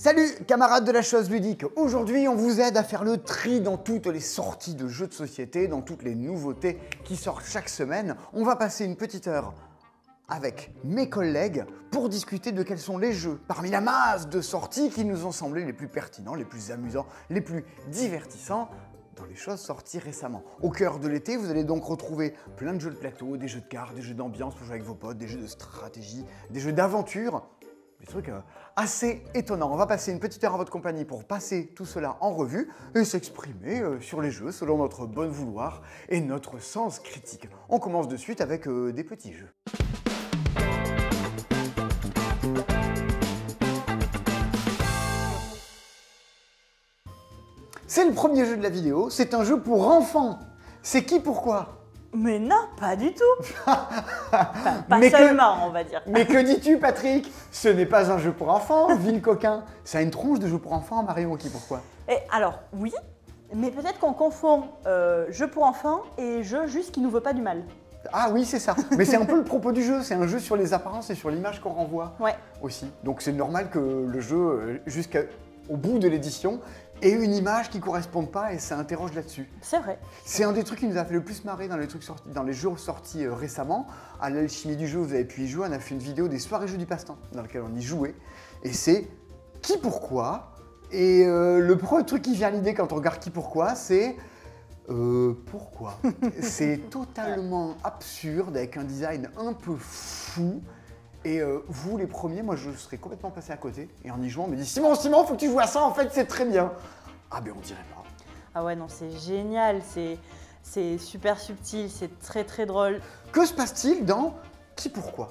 Salut camarades de la chose ludique. Aujourd'hui on vous aide à faire le tri dans toutes les sorties de jeux de société, dans toutes les nouveautés qui sortent chaque semaine. On va passer une petite heure avec mes collègues pour discuter de quels sont les jeux parmi la masse de sorties qui nous ont semblé les plus pertinents, les plus amusants, les plus divertissants dans les choses sorties récemment. Au cœur de l'été, vous allez donc retrouver plein de jeux de plateau, des jeux de cartes, des jeux d'ambiance pour jouer avec vos potes, des jeux de stratégie, des jeux d'aventure. Des trucs assez étonnants. On va passer une petite heure en votre compagnie pour passer tout cela en revue et s'exprimer sur les jeux selon notre bon vouloir et notre sens critique. On commence de suite avec des petits jeux. C'est le premier jeu de la vidéo, c'est un jeu pour enfants. C'est qui pourquoi? Mais non, pas du tout. Enfin, pas seulement, on va dire. Mais que dis-tu, Patrick? Ce n'est pas un jeu pour enfants, ville coquin. Ça a une tronche de jeu pour enfants, Marion, qui pourquoi? Et alors, oui, mais peut-être qu'on confond jeu pour enfants et jeu juste qui nous veut pas du mal. Ah oui, c'est ça. Mais c'est un peu le propos du jeu. C'est un jeu sur les apparences et sur l'image qu'on renvoie aussi. Donc c'est normal que le jeu, jusqu'au bout de l'édition, ait une image qui ne corresponde pas et ça interroge là-dessus. C'est vrai. C'est un des trucs qui nous a fait le plus marrer dans les jeux sortis récemment. À l'Alchimie du jeu, vous avez pu y jouer. On a fait une vidéo des soirées jeux du passe-temps dans laquelle on y jouait. Et c'est qui pourquoi. Et le premier truc qui vient à l'idée quand on regarde qui pourquoi, c'est pourquoi. C'est totalement absurde avec un design un peu fou. Et vous, les premiers, moi je serais complètement passé à côté. Et en y jouant, on me dit Simon, faut que tu joues à ça, en fait, c'est très bien. Ah ben on dirait pas. Ah ouais, non, c'est génial, c'est super subtil, c'est très très drôle. Que se passe-t-il dans Qui pourquoi?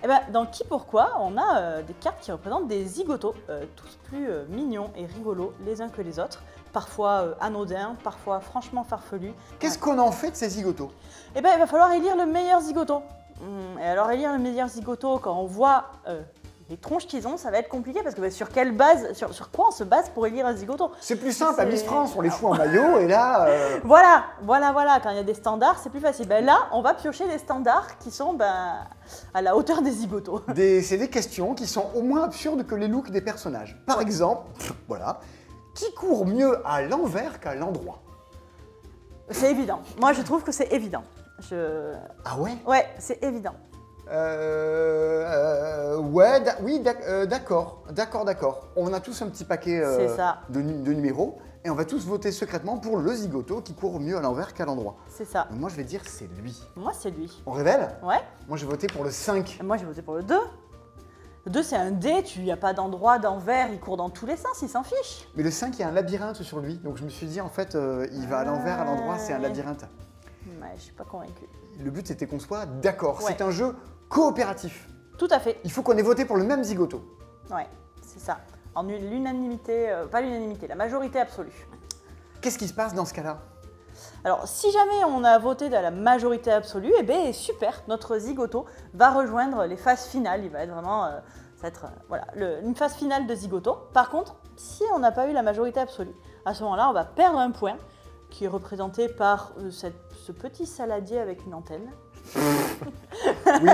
Eh ben, dans Qui pourquoi, on a des cartes qui représentent des zigotos, tous plus mignons et rigolos les uns que les autres. Parfois anodins, parfois franchement farfelus. Qu'est-ce qu'on en fait de ces zigotos? Eh ben, il va falloir élire le meilleur zigoto. Et alors élire le meilleur zigoto, quand on voit les tronches qu'ils ont, ça va être compliqué parce que sur quelle base, sur quoi on se base pour élire un zigoto? C'est plus simple, à Miss France, on les fout en maillot et là… Voilà, quand il y a des standards, c'est plus facile. Ben là, on va piocher des standards qui sont à la hauteur des zigotos. C'est des questions qui sont au moins absurdes que les looks des personnages. Par exemple, voilà, qui court mieux à l'envers qu'à l'endroit? C'est évident. Moi, je trouve que c'est évident. Ah ouais? Ouais, c'est évident. Ouais, oui, d'accord. On a tous un petit paquet de numéros et on va tous voter secrètement pour le zigoto qui court mieux à l'envers qu'à l'endroit. C'est ça. Donc moi, je vais dire c'est lui. Moi, c'est lui. On révèle? Ouais. Moi, j'ai voté pour le 5. Moi, j'ai voté pour le 2. Le 2, c'est un dé, il n'y a pas d'endroit, d'envers, il court dans tous les sens, il s'en fiche. Mais le 5, il y a un labyrinthe sur lui. Donc je me suis dit, en fait, il va à l'envers, à l'endroit, c'est un labyrinthe. Ouais, je suis pas convaincue. Le but, c'était qu'on soit d'accord. Ouais. C'est un jeu coopératif. Tout à fait. Il faut qu'on ait voté pour le même zigoto. Ouais, c'est ça. En l'unanimité, pas l'unanimité, la majorité absolue. Qu'est-ce qui se passe dans ce cas-là? Alors, si jamais on a voté de la majorité absolue, eh bien, super, notre zigoto va rejoindre les phases finales. Il va être vraiment, ça va être, voilà, une phase finale de zigoto. Par contre, si on n'a pas eu la majorité absolue, à ce moment-là, on va perdre un point qui est représenté par ce petit saladier avec une antenne. Oui,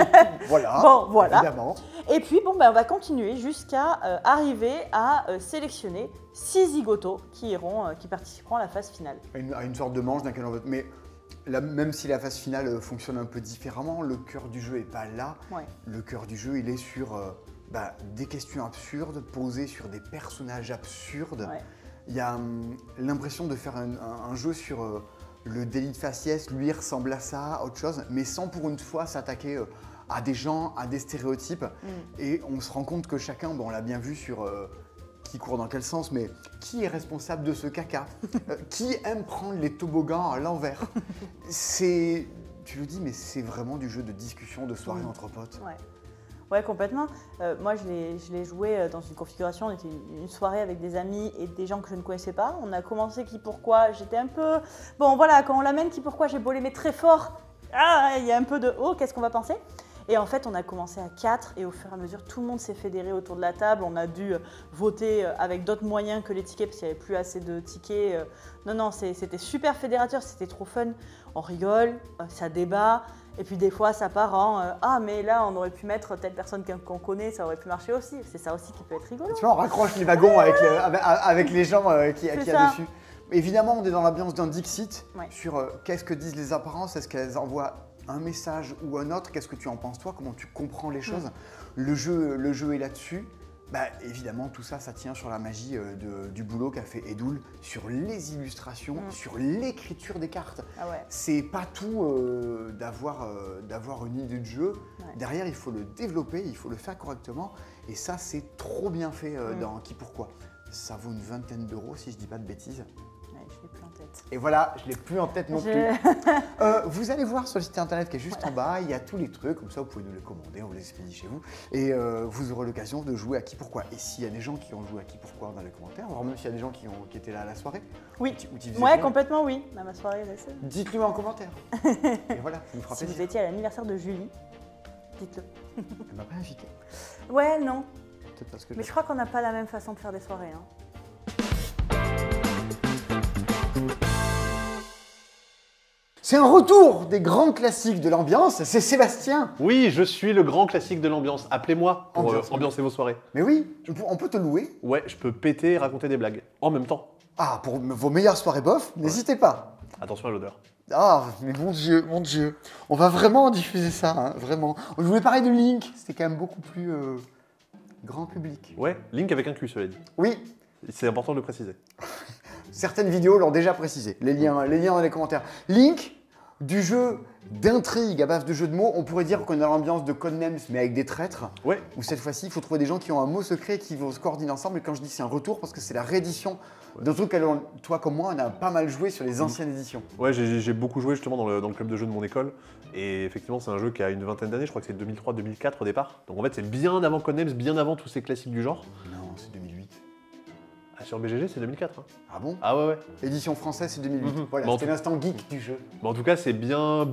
voilà. Bon, voilà. Évidemment. Et puis, on va continuer jusqu'à arriver à sélectionner 6 zigotos qui participeront à la phase finale. À une sorte de manche dans laquelle on vote. Mais là, même si la phase finale fonctionne un peu différemment, le cœur du jeu n'est pas là. Ouais. Le cœur du jeu, il est sur des questions absurdes posées sur des personnages absurdes. Ouais. Il y a l'impression de faire un jeu sur le délit de faciès, lui ressemble à ça, autre chose, mais sans pour une fois s'attaquer à des gens, à des stéréotypes. Et on se rend compte que chacun, on l'a bien vu sur qui court dans quel sens, mais qui est responsable de ce caca? Qui aime prendre les toboggans à l'envers? Tu le dis, mais c'est vraiment du jeu de discussion, de soirée entre potes. Ouais. Ouais, complètement. Moi, je l'ai joué dans une configuration, on était une soirée avec des amis et des gens que je ne connaissais pas. On a commencé Qui pourquoi, j'étais un peu… Bon, voilà, quand on l'amène Qui pourquoi, j'ai beau l'aimer très fort, il y a un peu de « oh, qu'est-ce qu'on va penser ?» Et en fait, on a commencé à 4 et au fur et à mesure, tout le monde s'est fédéré autour de la table. On a dû voter avec d'autres moyens que les tickets parce qu'il n'y avait plus assez de tickets. Non, c'était super fédérateur, c'était trop fun. On rigole, ça débat. Et puis des fois, ça part en ah, mais là, on aurait pu mettre telle personne qu'on connaît, ça aurait pu marcher aussi. C'est ça aussi qui peut être rigolo. Tu vois, on raccroche les wagons avec les gens qu'il y a ça. dessus. Évidemment, on est dans l'ambiance d'un Dixit Ouais. sur qu'est-ce que disent les apparences, est-ce qu'elles envoient un message ou un autre, qu'est-ce que tu en penses toi, comment tu comprends les choses. Le jeu est là-dessus. Bah, évidemment, tout ça, ça tient sur la magie du boulot qu'a fait Edoul, sur les illustrations, sur l'écriture des cartes. Ah ouais. C'est pas tout d'avoir une idée de jeu. Ouais. Derrière, il faut le développer, il faut le faire correctement. Et ça, c'est trop bien fait dans Qui Pourquoi. Ça vaut une vingtaine d'euros, si je dis pas de bêtises. Ouais, je l'ai plus en tête. Et voilà, je l'ai plus en tête non plus. Vous allez voir sur le site internet qui est juste en bas, il y a tous les trucs, comme ça vous pouvez nous les commander, on vous les expédie chez vous. Et vous aurez l'occasion de jouer à Qui Pourquoi. Et s'il y a des gens qui ont joué à Qui Pourquoi dans les commentaires, voire même s'il y a des gens qui étaient là à la soirée. Oui, ou qui faisaient ouais, bien, complètement oui. À ma soirée, là, c'est... dites-le en commentaire. Et voilà, ça nous fera Si plaisir. vous étiez à l'anniversaire de Julie, dites-le. Elle m'a pas invité. Ouais, non. Peut-être parce que Mais je crois qu'on n'a pas la même façon de faire des soirées. Hein. C'est un retour des grands classiques de l'ambiance, c'est Sébastien. Oui, je suis le grand classique de l'ambiance. Appelez-moi pour ambiancer vos soirées. Mais oui, on peut te louer. Ouais, je peux péter et raconter des blagues en même temps. Ah, pour vos meilleures soirées bof, n'hésitez pas. Attention à l'odeur. Ah, mais mon Dieu. On va vraiment diffuser ça, hein, vraiment. Je voulais parler de Link, c'était quand même beaucoup plus grand public. Ouais, Link avec un Q, cela dit. Oui, C'est important de le préciser. certaines vidéos l'ont déjà précisé. Les liens dans les commentaires. Link, du jeu d'intrigue à base de jeux de mots, on pourrait dire qu'on a l'ambiance de Codenames, mais avec des traîtres. Ouais, Où cette fois-ci, il faut trouver des gens qui ont un mot secret qui vont se coordonner ensemble. Et quand je dis c'est un retour, parce que c'est la réédition d'un truc que toi comme moi, on a pas mal joué sur les anciennes éditions. ouais, j'ai beaucoup joué justement dans le club de jeux de mon école. Et effectivement, c'est un jeu qui a une vingtaine d'années, je crois que c'est 2003-2004 au départ. Donc en fait, c'est bien avant Codenames, bien avant tous ces classiques du genre. Non, c'est 2008. Ah, sur BGG, c'est 2004. Hein. Ah bon? Ah ouais, ouais. Édition française, c'est 2008. Voilà, Bon, c'était l'instant geek du jeu. Mais en tout cas, c'est bien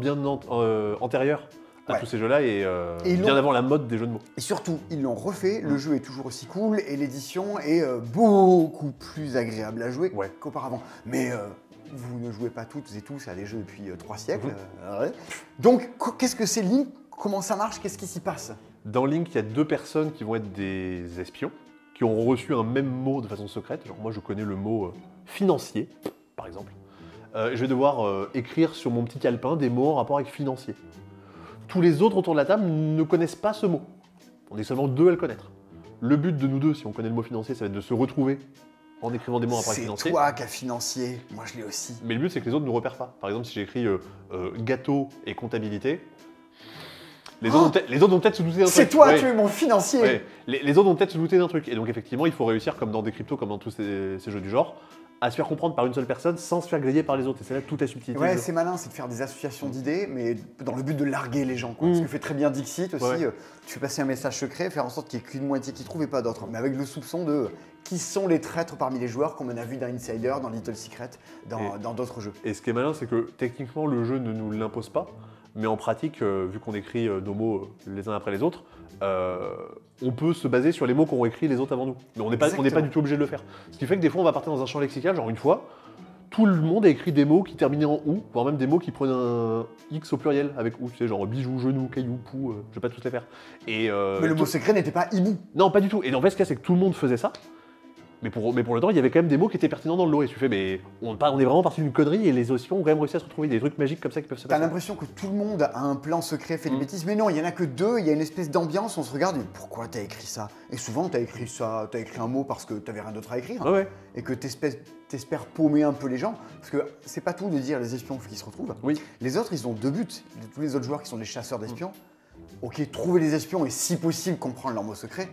antérieur à Ouais. tous ces jeux-là et, Et ils bien l'ont- avant la mode des jeux de mots. Et surtout, ils l'ont refait, le jeu est toujours aussi cool et l'édition est beaucoup plus agréable à jouer Ouais. qu'auparavant. Mais vous ne jouez pas toutes et tous à des jeux depuis 3 siècles. Ouais. Donc, qu'est-ce que c'est Link? Comment ça marche? Qu'est-ce qui s'y passe? Dans Link, il y a deux personnes qui vont être des espions, qui ont reçu un même mot de façon secrète. Genre moi, je connais le mot financier, par exemple. Je vais devoir écrire sur mon petit calepin des mots en rapport avec financier. Tous les autres autour de la table ne connaissent pas ce mot. On est seulement deux à le connaître. Le but de nous deux, si on connaît le mot financier, ça va être de se retrouver en écrivant des mots en rapport avec C'est financier. toi qui as financier, moi je l'ai aussi. Mais le but, c'est que les autres ne repèrent pas. Par exemple, si j'écris gâteau et comptabilité, les autres vont peut-être se douter d'un truc. C'est toi, Ouais. tu es mon financier. Ouais. Les autres vont peut-être se douter d'un truc. Et donc, effectivement, il faut réussir, comme dans des cryptos, comme dans tous ces jeux du genre, à se faire comprendre par une seule personne sans se faire griller par les autres. Et c'est là toute la subtilité. Ouais, du jeu. c'est malin, c'est de faire des associations d'idées, mais dans le but de larguer les gens. Quoi. Ce que fait très bien Dixit aussi, Ouais. Tu fais passer un message secret, faire en sorte qu'il n'y ait qu'une moitié qui trouve et pas d'autres. Mais avec le soupçon de qui sont les traîtres parmi les joueurs, comme on a vu dans Insider, dans Little Secret, dans d'autres jeux. Et ce qui est malin, c'est que techniquement, le jeu ne nous l'impose pas. Mais en pratique, vu qu'on écrit nos mots les uns après les autres, on peut se baser sur les mots qu'ont écrit les autres avant nous. Mais on n'est pas Exactement. du tout obligé de le faire. Ce qui fait que des fois, on va partir dans un champ lexical, genre une fois, tout le monde a écrit des mots qui terminaient en OU, voire même des mots qui prenaient un X au pluriel avec OU, tu sais, genre bijou, genou, caillou, pou, je vais pas tous les faire. Et, Mais le mot secret n'était pas hibou. non, pas du tout. Et en fait, ce qu'il y a, c'est que tout le monde faisait ça. Mais pour le temps, il y avait quand même des mots qui étaient pertinents dans le lot. Et tu fais, mais on est vraiment parti d'une connerie et les ossillons ont quand même réussi à se retrouver des trucs magiques comme ça qui peuvent se T'as passer. l'impression que tout le monde a un plan secret, fait des bêtises, mais non, il y en a que deux, il y a une espèce d'ambiance, on se regarde, et pourquoi t'as écrit ça? Et souvent, t'as écrit ça, t'as écrit un mot parce que t'avais rien d'autre à écrire. Ouais, ouais. Et que t'espères paumer un peu les gens, parce que c'est pas tout de dire les espions qui se retrouvent. Oui. Les autres, ils ont deux buts. Tous les autres joueurs qui sont des chasseurs d'espions, ok, trouver les espions et si possible comprendre leur mot secret,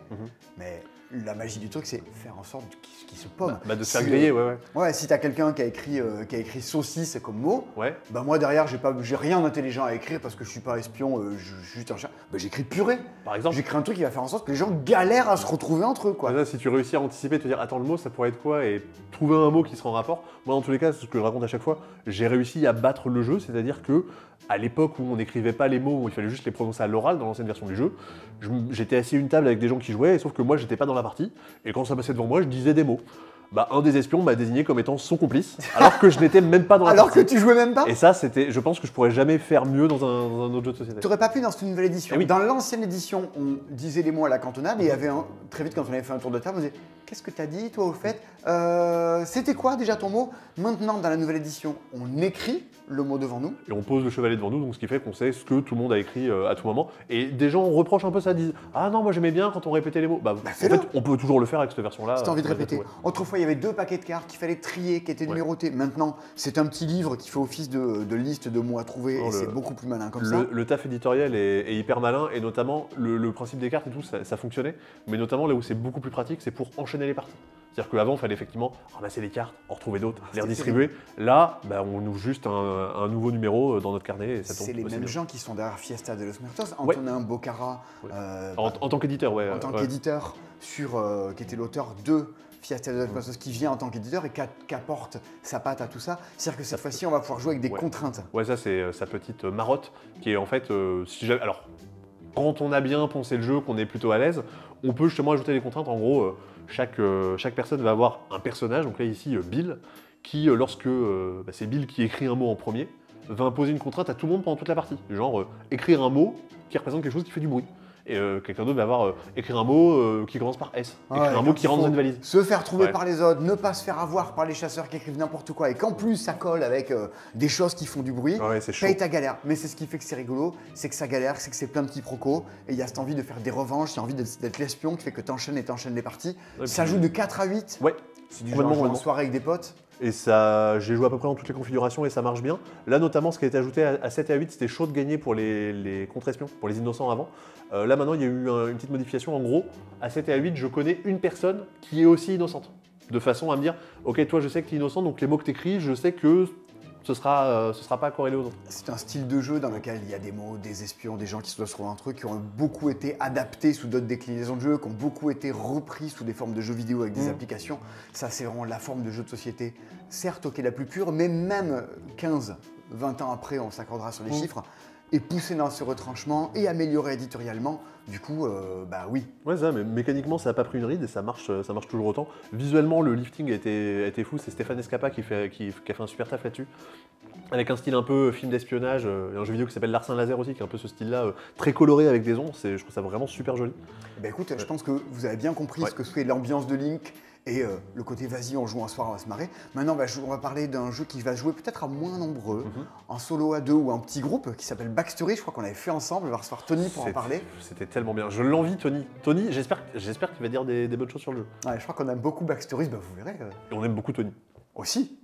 mais la magie du truc, c'est faire en sorte qu'ils se paument. Bah, de se faire Si, griller, ouais. Ouais, si t'as quelqu'un qui a écrit saucisse comme mot, Ouais. bah moi derrière j'ai rien d'intelligent à écrire parce que je suis pas espion, je suis juste un chat. Bah j'écris purée. Par exemple. J'écris un truc qui va faire en sorte que les gens galèrent à se retrouver entre eux quoi. Déjà, si tu réussis à anticiper, te dire attends le mot ça pourrait être quoi et trouver un mot qui sera en rapport. Moi dans tous les cas, c'est ce que je raconte à chaque fois, j'ai réussi à battre le jeu, c'est-à-dire que à l'époque où on n'écrivait pas les mots, où il fallait juste les prononcer à l'oral dans l'ancienne version du jeu, j'étais assis à une table avec des gens qui jouaient, sauf que moi j'étais pas dans la partie et quand ça passait devant moi, je disais des mots. bah, un des espions m'a désigné comme étant son complice, alors que je n'étais même pas dans la Alors que partie. tu jouais même pas? Et ça, je pense que je pourrais jamais faire mieux dans un autre jeu de société. Tu n'aurais pas pu dans cette nouvelle édition. Eh oui. Dans l'ancienne édition, on disait les mots à la cantonade et il y avait très vite, quand on avait fait un tour de table, on disait qu'est-ce que tu as dit, toi, au fait? C'était quoi déjà ton mot? Maintenant, dans la nouvelle édition, on écrit le mot devant nous. Et on pose le chevalet devant nous, donc ce qui fait qu'on sait ce que tout le monde a écrit à tout moment. Et des gens reprochent un peu ça, disent ah non, moi j'aimais bien quand on répétait les mots. Bah, en fais-le. fait, on peut toujours le faire avec cette version-là. Si tu as envie de malgré répéter. tout, ouais. Autrefois, il y avait 2 paquets de cartes qu'il fallait trier, qui étaient numérotés. Maintenant, c'est un petit livre qui fait office de liste de mots à trouver Non, et c'est beaucoup plus malin comme ça. Le taf éditorial est hyper malin et notamment le principe des cartes et tout, ça fonctionnait. Mais notamment là où c'est beaucoup plus pratique, c'est pour enchaîner les parties. C'est-à-dire qu'avant, il fallait effectivement ramasser les cartes, en retrouver d'autres, les redistribuer. Là, bah, on ouvre juste un nouveau numéro dans notre carnet et ça tombe. C'est les aussi mêmes bien. gens qui sont derrière Fiesta de los Muertos. Ouais. Antonin Bocara, Ouais. En tant qu'éditeur, ouais. en tant ouais. qu'éditeur, qui était l'auteur de Fiesta de los Muertos, qui vient en tant qu'éditeur et qui apporte sa patte à tout ça. C'est-à-dire que cette fois-ci, on va pouvoir jouer avec des Ouais. contraintes. Ouais, ça c'est sa petite marotte qui est en fait, alors quand on a bien poncé le jeu, qu'on est plutôt à l'aise, on peut justement ajouter des contraintes. En gros, chaque personne va avoir un personnage, donc là ici Bill, qui lorsque c'est Bill qui écrit un mot en premier, va imposer une contrainte à tout le monde pendant toute la partie. Du genre écrire un mot qui représente quelque chose qui fait du bruit. Et quelqu'un d'autre va avoir écrire un mot qui commence par S, Ouais, écrire un mot quand qui il rentre faut dans une valise. Se faire trouver Ouais. par les autres, ne pas se faire avoir par les chasseurs qui écrivent n'importe quoi et qu'en plus ça colle avec des choses qui font du bruit. Ouais, c'est chaud. Paye ta galère. Mais c'est ce qui fait que c'est rigolo, c'est que ça galère, c'est que c'est plein de petits procos et il y a cette envie de faire des revanches, il y a envie d'être l'espion qui fait que t'enchaînes et t'enchaînes les parties. Ouais, Ça puis- joue de 4 à 8. Ouais. C'est du genre Complètement, jouer en complètement. soirée avec des potes. Et ça, j'ai joué à peu près dans toutes les configurations et ça marche bien. Là, notamment, ce qui a été ajouté à 7 et à 8, c'était chaud de gagner pour les contre-espions, pour les innocents avant. Là, maintenant, il y a eu une petite modification. En gros, à 7 et à 8, je connais une personne qui est aussi innocente. De façon à me dire, ok, toi, je sais que tu es innocent, donc les mots que tu écris, je sais que ce sera pas corrélé aux autres. C'est un style de jeu dans lequel il y a des mots, des espions, des gens qui se doivent trouver un truc, qui ont beaucoup été adaptés sous d'autres déclinaisons de jeu, qui ont beaucoup été repris sous des formes de jeux vidéo avec des applications. Ça, c'est vraiment la forme de jeu de société. Certes, ok, la plus pure, mais même 15, 20 ans après, on s'accordera sur les chiffres, et pousser dans ce retranchement et améliorer éditorialement, du coup, bah oui. Ouais, ça, mais mécaniquement, ça n'a pas pris une ride et ça marche toujours autant. Visuellement, le lifting a été fou. C'est Stéphane Escapa qui a fait un super taf là-dessus. Avec un style un peu film d'espionnage, un jeu vidéo qui s'appelle Larcin Laser aussi, qui est un peu ce style-là, très coloré avec des ondes. Je trouve ça vraiment super joli. Bah écoute, je pense que vous avez bien compris Ouais. ce que c'est l'ambiance de Link et le côté vas-y, on joue un soir, on va se marrer. Maintenant, on va parler d'un jeu qui va jouer peut-être à moins nombreux, en solo à 2 ou en petit groupe, qui s'appelle Backstory. Je crois qu'on avait fait ensemble. On va recevoir Tony pour en parler. C'était tellement bien. Je l'envie, Tony. Tony, j'espère qu'il va dire des bonnes choses sur le jeu. Ouais, je crois qu'on aime beaucoup Backstories, bah vous verrez. Et on aime beaucoup Tony. Aussi.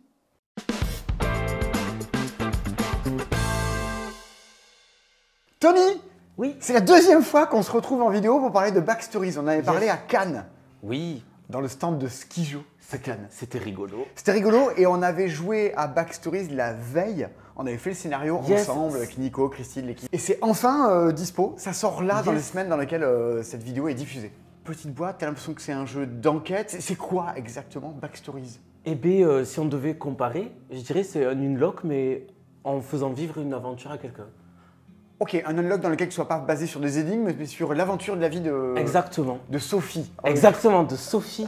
Tony, Oui. c'est la deuxième fois qu'on se retrouve en vidéo pour parler de Backstories. On avait parlé à Cannes, Oui, dans le stand de Skijo à Cannes. c'était rigolo. C'était rigolo et on avait joué à Backstories la veille. On avait fait le scénario Yes. ensemble avec Nico, Christine, l'équipe. Et c'est enfin dispo. Ça sort là dans les Yes. semaines dans lesquelles cette vidéo est diffusée. Petite boîte, t'as l'impression que c'est un jeu d'enquête. C'est quoi exactement Backstories? Eh bien, si on devait comparer, je dirais c'est un unlock, mais en faisant vivre une aventure à quelqu'un. Ok, un unlock dans lequel tu ne sois pas basé sur des énigmes, mais sur l'aventure de la vie Exactement. de Sophie. Exactement, de Sophie.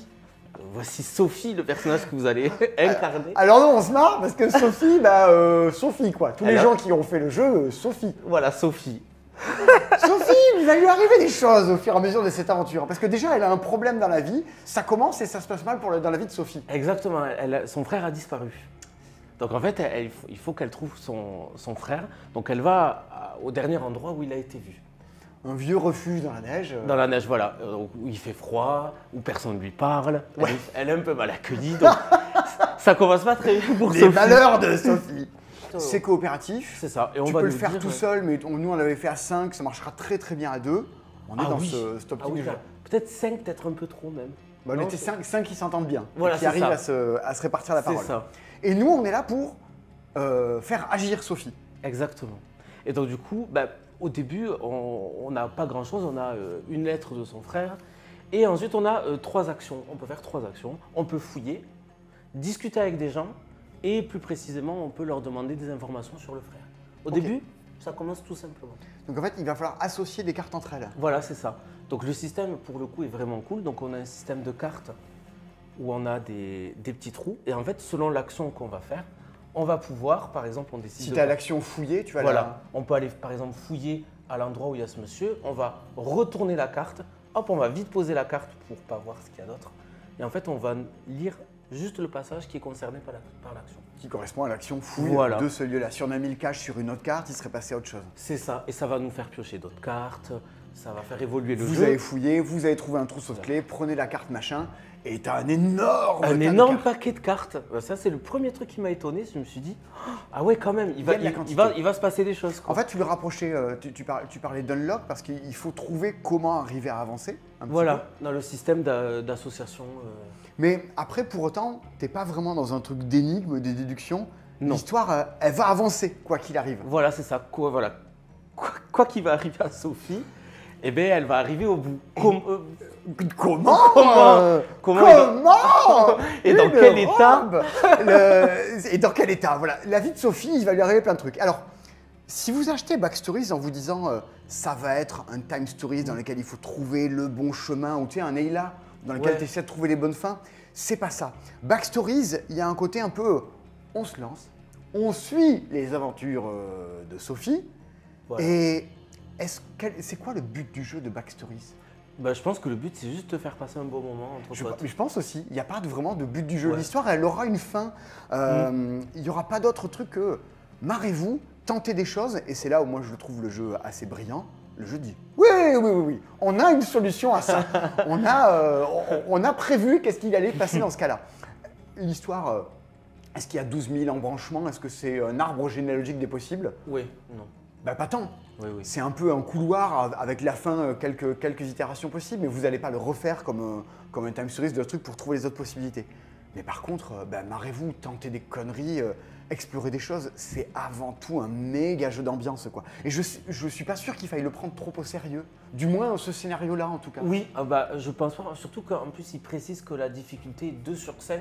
Voici Sophie, le personnage que vous allez incarner. Alors non, on se marre parce que Sophie, Sophie quoi. Tous les Elle a- gens qui ont fait le jeu, Sophie. Voilà, Sophie. Sophie, il va lui arriver des choses au fur et à mesure de cette aventure. Parce que déjà, elle a un problème dans la vie. Ça commence et ça se passe mal dans la vie de Sophie. Exactement, son frère a disparu. Donc en fait, il faut qu'elle trouve son frère. Donc elle va au dernier endroit où il a été vu. Un vieux refuge dans la neige. Dans la neige, voilà, où il fait froid, où personne ne lui parle. Ouais. Elle est un peu mal accueillie, donc ça commence pas très bien pour Les Sophie. malheurs de Sophie. C'est coopératif. C'est ça. Et on Tu va peux le nous faire dire, tout seul, mais nous on l'avait fait à 5, ça marchera très très bien à 2. On est dans oui. cette optique Ah oui, du jeu. peut-être 5, peut-être un peu trop même. Bah, on Non, était c'est- 5 qui s'entendent bien, Voilà, qui c'est arrivent ça. à se répartir la C'est parole. ça, Et nous, on est là pour faire agir Sophie. exactement. Et donc du coup, bah, au début, on n'a pas grand-chose. On a une lettre de son frère. Et ensuite, on a 3 actions. On peut faire 3 actions. On peut fouiller, discuter avec des gens. Et plus précisément, on peut leur demander des informations sur le frère. Au Ok. début, ça commence tout simplement. Donc en fait, il va falloir associer des cartes entre elles. Voilà, c'est ça. Donc le système, pour le coup, est vraiment cool. Donc on a un système de cartes où on a des petits trous. Et en fait, selon l'action qu'on va faire, on va pouvoir, par exemple, on décide Si de tu as l'action fouiller, tu vas voilà, on peut aller par exemple fouiller à l'endroit où il y a ce monsieur, on va retourner la carte, hop, on va vite poser la carte pour pas voir ce qu'il y a d'autre. Et en fait, on va lire juste le passage qui est concerné par l'action. qui correspond à l'action fouille Voilà. de ce lieu-là. Si on a mis le cache sur une autre carte, il serait passé à autre chose. C'est ça, et ça va nous faire piocher d'autres cartes, ça va faire évoluer le Vous jeu. avez fouillé, vous avez trouvé un trousseau de clés, prenez la carte machin, et t'as un énorme tas Un de énorme cartes. paquet de cartes. Ça, c'est le premier truc qui m'a étonné. Je me suis dit, ah ouais, quand même, Il y a de la quantité. il va se passer des choses. quoi. En fait, tu le rapprochais, tu parlais d'unlock parce qu'il faut trouver comment arriver à avancer. Un petit peu. Voilà, dans le système d'association. Mais après, pour autant, t'es pas vraiment dans un truc d'énigme, des déductions. Non. L'histoire, elle va avancer, quoi qu'il arrive. Voilà, c'est ça. Quoi qu'il va arriver à Sophie, eh ben, elle va arriver au bout. Comment Comment Et dans Une quel état robe Et dans quel état Voilà, la vie de Sophie, il va lui arriver plein de trucs. Alors, si vous achetez Backstories en vous disant ça va être un time stories dans lequel il faut trouver le bon chemin, ou tu sais, un Ayla dans lequel Ouais. tu essaies de trouver les bonnes fins, c'est pas ça. Backstories, il y a un côté un peu on se lance, on suit les aventures de Sophie, Voilà. et c'est quoi le but du jeu de Backstories? Bah, je pense que le but, c'est juste de faire passer un bon moment entre potes. Mais je pense aussi, il n'y a pas vraiment de but du jeu. Ouais. L'histoire, elle aura une fin. Il n'y aura pas d'autre truc que marrez-vous, tentez des choses. Et c'est là où moi je trouve le jeu assez brillant. Le jeu dit oui, on a une solution à ça. on a prévu qu'est-ce qu'il allait passer dans ce cas-là. L'histoire, est-ce qu'il y a 12 000 embranchements? Est-ce que c'est un arbre généalogique des possibles? Oui, non. Bah pas tant. Oui, oui. C'est un peu un couloir avec la fin, quelques itérations possibles, mais vous n'allez pas le refaire comme un time series de truc pour trouver les autres possibilités. Mais par contre, marrez-vous, tentez des conneries, explorez des choses, c'est avant tout un méga jeu d'ambiance, quoi. Et je suis pas sûr qu'il faille le prendre trop au sérieux. Du moins, ce scénario-là, en tout cas. Oui, bah, je pense pas. Surtout qu'en plus, il précise que la difficulté est 2 sur 5.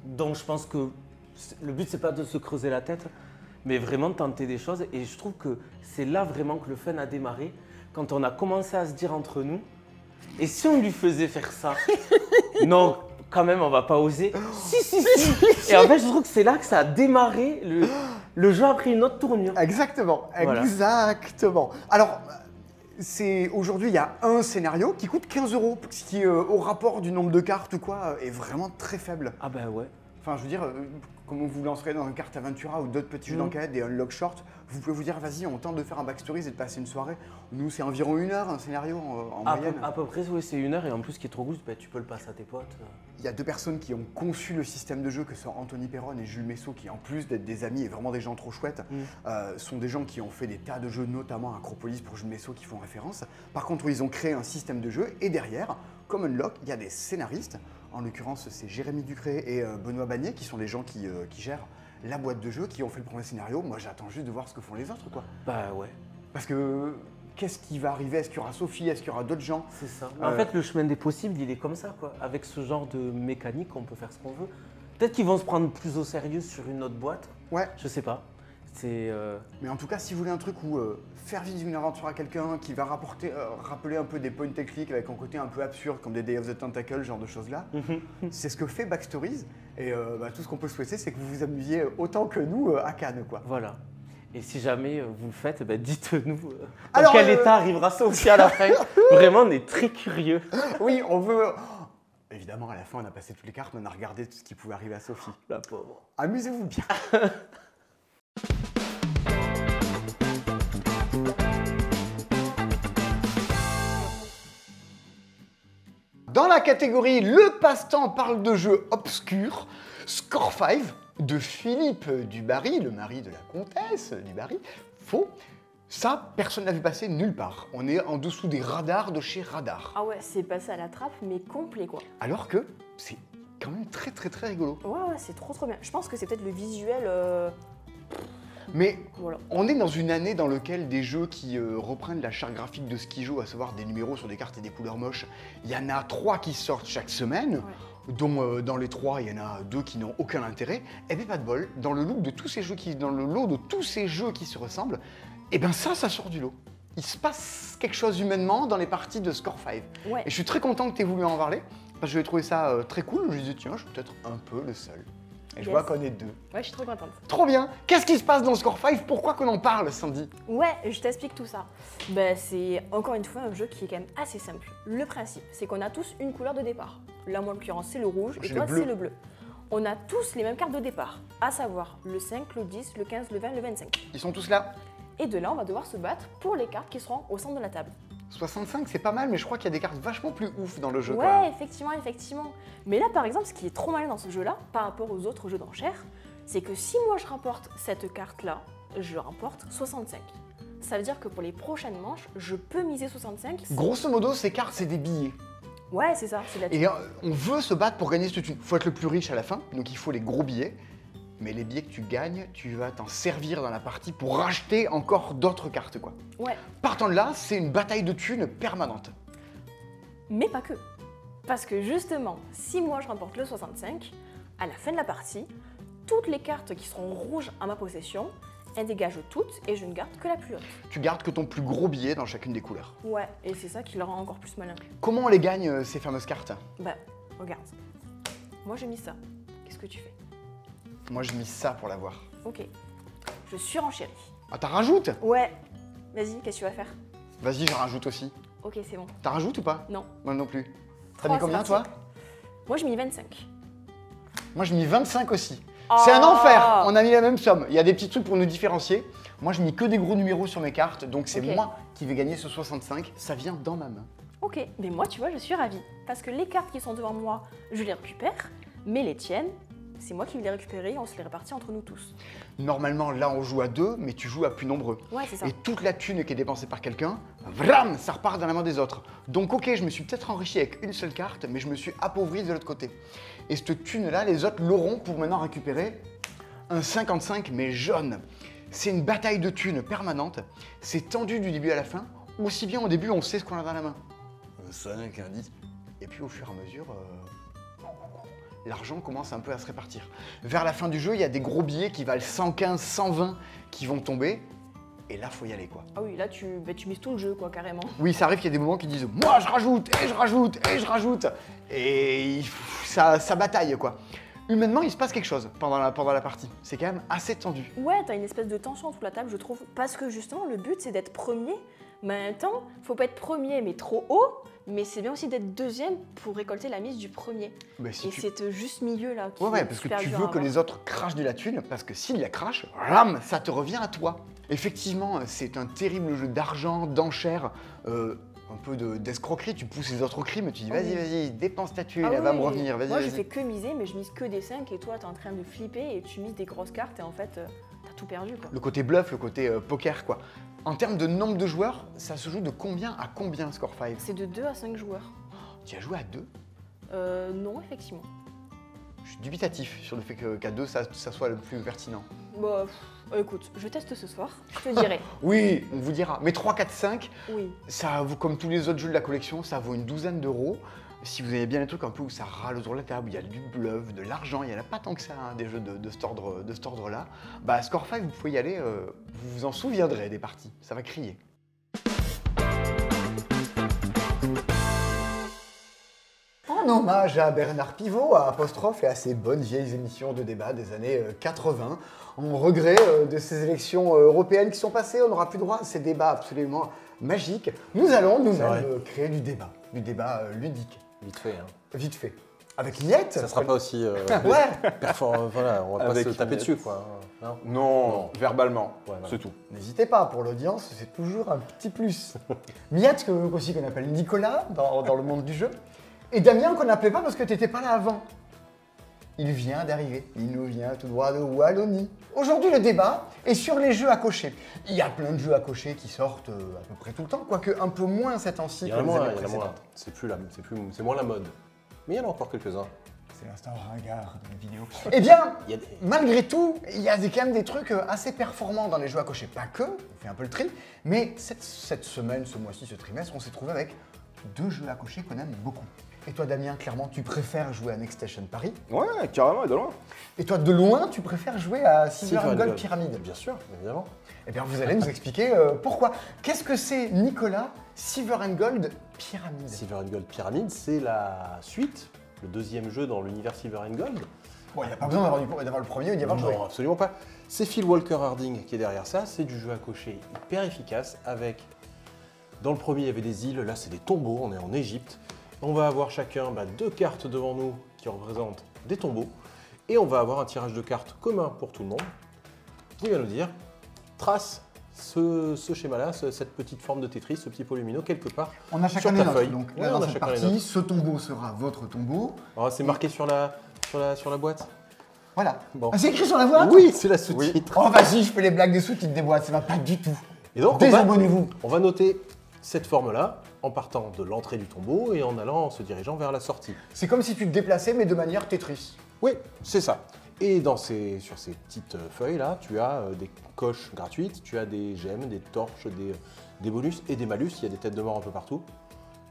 Donc, je pense que le but, c'est pas de se creuser la tête, mais vraiment de tenter des choses. Et je trouve que c'est là vraiment que le fun a démarré, quand on a commencé à se dire entre nous, et si on lui faisait faire ça? Non, quand même, on va pas oser. Si. Et en fait, je trouve que c'est là que ça a démarré. Le jeu a pris une autre tournure. Exactement, Voilà. exactement. Alors, aujourd'hui, il y a un scénario qui coûte 15 €, ce qui, au rapport du nombre de cartes ou quoi, est vraiment très faible. Ah ben ouais. Enfin, je veux dire, comme vous lancerez dans une carte Aventura ou d'autres petits jeux d'enquête, des unlock short, vous pouvez vous dire, vas-y, on tente de faire un backstories et de passer une soirée. Nous, c'est environ 1 heure, un scénario en moyenne. À peu près, oui, c'est 1 heure. Et en plus, ce qui est trop cool, bah, tu peux le passer à tes potes. Il y a 2 personnes qui ont conçu le système de jeu, que sont Anthony Perron et Jules Messot, qui en plus d'être des amis et vraiment des gens trop chouettes, sont des gens qui ont fait des tas de jeux, notamment Acropolis pour Jules Messot, qui font référence. Par contre, ils ont créé un système de jeu et derrière, comme Unlock, il y a des scénaristes. En l'occurrence, c'est Jérémy Ducré et Benoît Bagné, qui sont les gens qui gèrent la boîte de jeu, qui ont fait le premier scénario. Moi, j'attends juste de voir ce que font les autres, quoi. Bah ouais, Parce que qu'est-ce qui va arriver? Est-ce qu'il y aura Sophie? Est-ce qu'il y aura d'autres gens? c'est ça. En fait, le chemin des possibles, il est comme ça, quoi. Avec ce genre de mécanique, on peut faire ce qu'on veut. Peut-être qu'ils vont se prendre plus au sérieux sur une autre boîte. Ouais. Je sais pas. C'est. Mais en tout cas, si vous voulez un truc où faire vivre une aventure à quelqu'un qui va rappeler un peu des point and click avec un côté un peu absurde, comme des Day of the Tentacle, ce genre de choses-là, c'est ce que fait Backstories. Et tout ce qu'on peut souhaiter, c'est que vous vous amusiez autant que nous à Cannes, quoi. Voilà. Et si jamais vous le faites, bah, dites-nous dans Alors, quel état arrivera Sophie à la fin. Vraiment, on est très curieux. Oui, on veut. Évidemment, à la fin, on a passé toutes les cartes, on a regardé tout ce qui pouvait arriver à Sophie. La pauvre. Amusez-vous bien. Dans la catégorie Le passe-temps parle de jeux obscurs, Score 5 de Philippe Dubarry, le mari de la comtesse Dubarry. Faux. Ça, personne ne l'a vu passer nulle part. On est en dessous des radars de chez Radar. Ah ouais, c'est passé à la trappe, mais complet quoi. Alors que c'est quand même très rigolo. Ouais, c'est trop bien. Je pense que c'est peut-être le visuel. Mais Voilà. on est dans une année dans laquelle des jeux qui reprennent la charte graphique de Skijo, à savoir des numéros sur des cartes et des couleurs moches, il y en a 3 qui sortent chaque semaine, dont dans les 3, il y en a 2 qui n'ont aucun intérêt. Et bien pas de bol, dans le lot de tous ces jeux qui se ressemblent, et bien ça sort du lot. Il se passe quelque chose humainement dans les parties de Score 5. Ouais. Et je suis très content que tu aies voulu en parler, parce que j'ai trouvé ça très cool. Je me disais, tiens, je suis peut-être un peu le seul. Et je Yes. vois qu'on est 2. Ouais, je suis trop contente. Trop bien. Qu'est-ce qui se passe dans Score 5? Pourquoi qu'on en parle, Sandy? Ouais, je t'explique tout ça. Ben, c'est encore une fois un jeu qui est quand même assez simple. Le principe, c'est qu'on a tous une couleur de départ. Là, moi, en l'occurrence, c'est le rouge et J'ai toi, le bleu. c'est le bleu. On a tous les mêmes cartes de départ, à savoir le 5, le 10, le 15, le 20, le 25. Ils sont tous là. Et de là, on va devoir se battre pour les cartes qui seront au centre de la table. 65, c'est pas mal, mais je crois qu'il y a des cartes vachement plus ouf dans le jeu. quand Ouais, même. effectivement. Mais là, par exemple, ce qui est trop malin dans ce jeu-là, par rapport aux autres jeux d'enchères, c'est que si moi je remporte cette carte-là, je remporte 65. Ça veut dire que pour les prochaines manches, je peux miser 65. Grosso modo, ces cartes, c'est des billets. Ouais, c'est ça, c'est la Et on veut se battre pour gagner cette thune. Il faut être le plus riche à la fin, donc il faut les gros billets. Mais les billets que tu gagnes, tu vas t'en servir dans la partie pour racheter encore d'autres cartes, quoi. Ouais, Partant de là, c'est une bataille de thunes permanente. mais pas que. Parce que justement, si moi je remporte le 65, à la fin de la partie, toutes les cartes qui seront rouges à ma possession, elles dégagent toutes et je ne garde que la plus haute. Tu gardes que ton plus gros billet dans chacune des couleurs. Ouais, et c'est ça qui le rend encore plus malin. Comment on les gagne, ces fameuses cartes? Bah, regarde. Moi j'ai mis ça. Qu'est-ce que tu fais? Moi, je mise ça pour l'avoir. Ok. Je surenchéris. Ah, t'as rajoutes? Ouais. Vas-y, qu'est-ce que tu vas faire? Vas-y, je rajoute aussi. Ok, c'est bon. T'as rajoute ou pas? Non. Moi non plus. T'as 3, mis c'est combien, parti. toi? Moi j'ai mis 25. Moi, je mis 25 aussi. Oh. C'est un enfer. On a mis la même somme. Il y a des petits trucs pour nous différencier. Moi, je mis que des gros numéros sur mes cartes, donc c'est Ok. moi qui vais gagner ce 65. Ça vient dans ma main. Ok, mais moi tu vois, je suis ravie. Parce que les cartes qui sont devant moi, je les récupère, mais les tiennes, c'est moi qui vais les récupérer et on se les répartit entre nous tous. Normalement, là, on joue à 2, mais tu joues à plus nombreux. Ouais, c'est ça. Et toute la thune qui est dépensée par quelqu'un, vram, ça repart dans la main des autres. Donc ok, je me suis peut-être enrichi avec une seule carte, mais je me suis appauvri de l'autre côté. Et cette thune-là, les autres l'auront pour maintenant récupérer un 55, mais jaune. C'est une bataille de thunes permanente. C'est tendu du début à la fin. Aussi bien au début, on sait ce qu'on a dans la main. Un 5, un 10. Et puis au fur et à mesure, l'argent commence un peu à se répartir. Vers la fin du jeu, il y a des gros billets qui valent 115, 120 qui vont tomber. Et là, faut y aller, quoi. Ah oui, là tu mises tout le jeu, quoi, carrément. Oui, ça arrive qu'il y a des moments qui disent « Moi, je rajoute, et je rajoute, et je rajoute !» Et ça bataille, quoi. Humainement, il se passe quelque chose pendant la partie. C'est quand même assez tendu. Ouais, t'as une espèce de tension sous la table, je trouve. Parce que justement, le but c'est d'être premier, mais en même temps, faut pas être premier, mais trop haut. Mais c'est bien aussi d'être deuxième pour récolter la mise du premier. Mais si Et tu... c'est juste milieu là qui Ouais, est parce que super tu dur veux à que avoir. les autres crachent de la thune, parce que s'ils la crachent, ram, ça te revient à toi. Effectivement, c'est un terrible jeu d'argent, d'enchères, un peu d'escroquerie. Tu pousses les autres au crime, tu dis Ah oui. vas-y, dépense ta thune, Ah elle va oui, me revenir, vas-y, Moi je vas-y. fais que miser, mais je mise que des 5 et toi t'es en train de flipper et tu mises des grosses cartes et en fait t'as tout perdu quoi. Le côté bluff, le côté poker, quoi. En termes de nombre de joueurs, ça se joue de combien à combien, Score 5? C'est de 2 à 5 joueurs. Tu as joué à 2? Non, effectivement. Je suis dubitatif sur le fait qu'à 2, ça soit le plus pertinent. Bah, écoute, je teste ce soir, je te dirai. Oui, on vous dira. Mais 3, 4, 5, Oui. ça vaut, comme tous les autres jeux de la collection, ça vaut une douzaine d'euros. Si vous avez bien les trucs un peu où ça râle autour de la table, il y a du bluff, de l'argent, il n'y en a pas tant que ça, hein, des jeux de cet ordre-là. Bah, Score 5, vous pouvez y aller, vous vous en souviendrez des parties, ça va crier. En hommage à Bernard Pivot, à Apostrophe et à ses bonnes vieilles émissions de débat des années 80, en regret de ces élections européennes qui sont passées, on n'aura plus droit à ces débats absolument magiques. Nous allons nous-mêmes créer du débat ludique, Vite fait. Hein. vite fait. Avec Niette. Ça sera pas aussi Ouais. performant. Voilà, on va pas Avec se taper une- dessus, quoi. hein. Non. Non, verbalement, Ouais, voilà. c'est tout. N'hésitez pas, pour l'audience, c'est toujours un petit plus. Miette, aussi qu'on appelle Nicolas dans le monde du jeu. Et Damien, qu'on n'appelait pas parce que t'étais pas là avant. Il vient d'arriver. Il nous vient tout droit de Wallonie. Aujourd'hui, le débat est sur les jeux à cocher. Il y a plein de jeux à cocher qui sortent à peu près tout le temps, quoique un peu moins ces temps-ci Il y que en a les moins, années il y en a moins. précédentes. C'est moins la mode. Mais il y en a encore quelques-uns. C'est l'instant ringard de la vidéo. Eh bien, Il y a des- malgré tout, il y a quand même des trucs assez performants dans les jeux à cocher. Pas que, on fait un peu le tri, mais cette semaine, ce mois-ci, ce trimestre, on s'est trouvé avec 2 jeux à cocher qu'on aime beaucoup. Et toi, Damien, clairement, tu préfères jouer à Next Station Paris. Ouais, carrément, et de loin. Et toi, de loin, tu préfères jouer à Silver and Gold Pyramide. Bien sûr, évidemment. Eh bien, vous allez nous expliquer pourquoi. Qu'est-ce que c'est, Nicolas, Silver and Gold Pyramide? Silver and Gold Pyramide, c'est la suite, le deuxième jeu dans l'univers Silver and Gold. Bon, il n'y a pas besoin d'avoir le premier ou d'y avoir joué. Non, absolument pas. C'est Phil Walker Harding qui est derrière ça. C'est du jeu à cocher hyper efficace avec... Dans le premier, il y avait des îles. Là, c'est des tombeaux. On est en Égypte. On va avoir chacun 2 cartes devant nous qui représentent des tombeaux. Et on va avoir un tirage de cartes commun pour tout le monde qui va nous dire trace ce schéma-là, cette petite forme de Tetris, ce petit pot lumineux quelque part On a sur chacun ta des nôtres. feuille. Donc, Ouais, là, on dans a cette chacun les partie, nôtres. ce tombeau sera votre tombeau. Alors, c'est marqué sur la boîte. Voilà. Bon. Ah, c'est écrit sur la boîte? Oui, c'est la sous-titre. Oh, vas-y, je fais les blagues des sous-titres des boîtes, ça va pas du tout. Et donc, Désabonnez-vous. on va noter cette forme-là en partant de l'entrée du tombeau et en allant, en se dirigeant vers la sortie. C'est comme si tu te déplaçais, mais de manière Tetris. Oui, c'est ça. Et sur ces petites feuilles-là, tu as des coches gratuites, tu as des gemmes, des torches, des bonus et des malus. Il y a des têtes de mort un peu partout.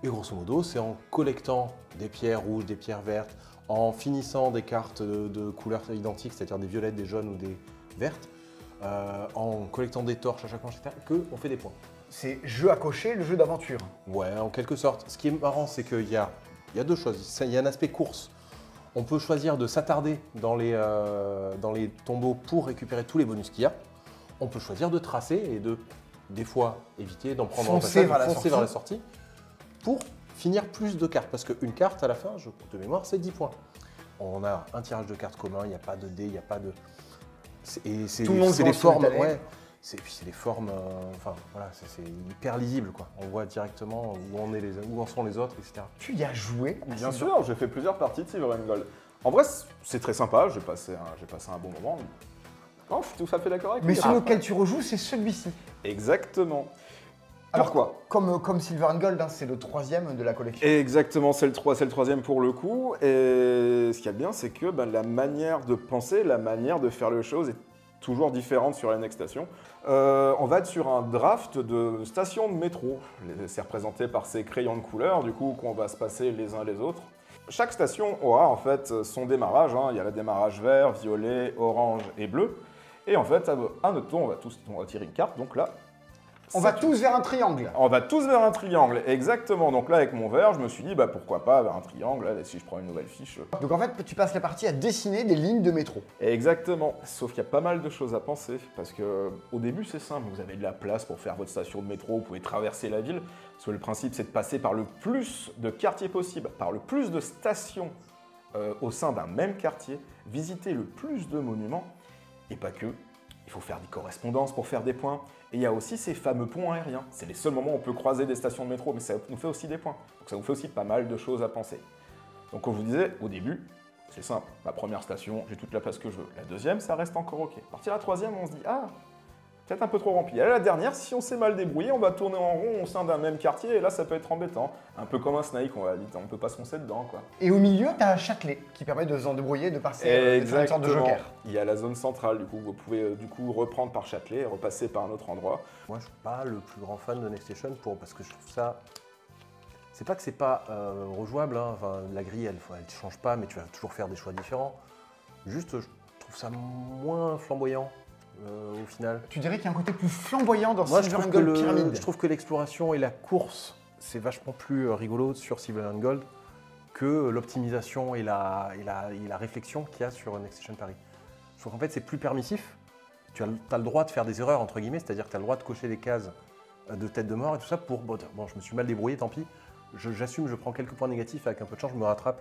Et grosso modo, c'est en collectant des pierres rouges, des pierres vertes, en finissant des cartes de couleurs identiques, c'est-à-dire des violettes, des jaunes ou des vertes, en collectant des torches à chaque fois, etc., qu'on fait des points. C'est jeu à cocher, le jeu d'aventure. Ouais, en quelque sorte. Ce qui est marrant, c'est qu'il y a 2 choses. Il y a un aspect course. On peut choisir de s'attarder dans les tombeaux pour récupérer tous les bonus qu'il y a. On peut choisir de tracer et de, des fois, éviter d'en prendre Foncer vers vers la sortie pour finir plus de cartes. Parce qu'une carte, à la fin, je compte de mémoire, c'est 10 points. On a un tirage de cartes commun, il n'y a pas de dés, il n'y a pas de... C'est Tout le monde des joue formes, simultané. ouais. Puis c'est des formes, enfin voilà, c'est hyper lisible quoi. On voit directement où en sont les autres, etc. Tu y as joué? Bien sûr, j'ai fait plusieurs parties de Silver and Gold. En vrai, c'est très sympa, j'ai passé un bon moment. Non, je suis tout à fait d'accord avec Mais toi. celui auquel tu rejoues, c'est celui-ci. Exactement. Alors Pourquoi? Comme Silver and Gold, hein, c'est le 3e de la collection. Exactement, c'est le 3e pour le coup. Et ce qu'il y a de bien, c'est que la manière de penser, la manière de faire les choses est toujours différente sur la Next Station. On va être sur un draft de stations de métro. C'est représenté par ces crayons de couleur, du coup, qu'on va se passer les uns les autres. Chaque station aura en fait son démarrage. Il y a le démarrage vert, violet, orange et bleu. Et en fait, à notre tour, on va tirer une carte. Donc là, On va tous vers un triangle. on va tous vers un triangle, exactement. Donc là, avec mon vert, je me suis dit, pourquoi pas vers un triangle. Là, si je prends une nouvelle fiche. Donc en fait, tu passes la partie à dessiner des lignes de métro. Exactement. Sauf qu'il y a pas mal de choses à penser. Parce que au début, c'est simple. Vous avez de la place pour faire votre station de métro. Vous pouvez traverser la ville. Parce que le principe, c'est de passer par le plus de quartiers possible, par le plus de stations au sein d'un même quartier, visiter le plus de monuments. Et pas que. Il faut faire des correspondances pour faire des points. Et il y a aussi ces fameux ponts aériens. C'est les seuls moments où on peut croiser des stations de métro, mais ça nous fait aussi des points. Donc ça nous fait aussi pas mal de choses à penser. Donc comme je vous disais, au début, c'est simple. Ma première station, j'ai toute la place que je veux. La deuxième, ça reste encore OK. À partir de la troisième, on se dit, peut-être un peu trop rempli. Et la dernière, si on s'est mal débrouillé, on va tourner en rond au sein d'un même quartier, et là, ça peut être embêtant. Un peu comme un Snake, on peut pas se foncer dedans, quoi. Et au milieu, tu as Châtelet qui permet de s'en débrouiller, de passer de faire une sorte de joker. Il y a la zone centrale, du coup, vous pouvez reprendre par Châtelet et repasser par un autre endroit. Moi, je suis pas le plus grand fan de Next Station parce que je trouve ça. C'est pas que c'est pas rejouable, hein. Enfin, la grille, elle change pas, mais tu vas toujours faire des choix différents. Juste, je trouve ça moins flamboyant au final. Tu dirais qu'il y a un côté plus flamboyant dans Moi, Silver and Gold Pyramide. je trouve que l'exploration et la course, c'est vachement plus rigolo sur Silver and Gold que l'optimisation et la réflexion qu'il y a sur Next Station Paris. Je trouve qu'en fait, c'est plus permissif. Tu as le droit de faire des erreurs, entre guillemets, c'est-à-dire que tu as le droit de cocher des cases de tête de mort et tout ça pour, bon, je me suis mal débrouillé, tant pis. J'assume, je prends quelques points négatifs, avec un peu de chance, je me rattrape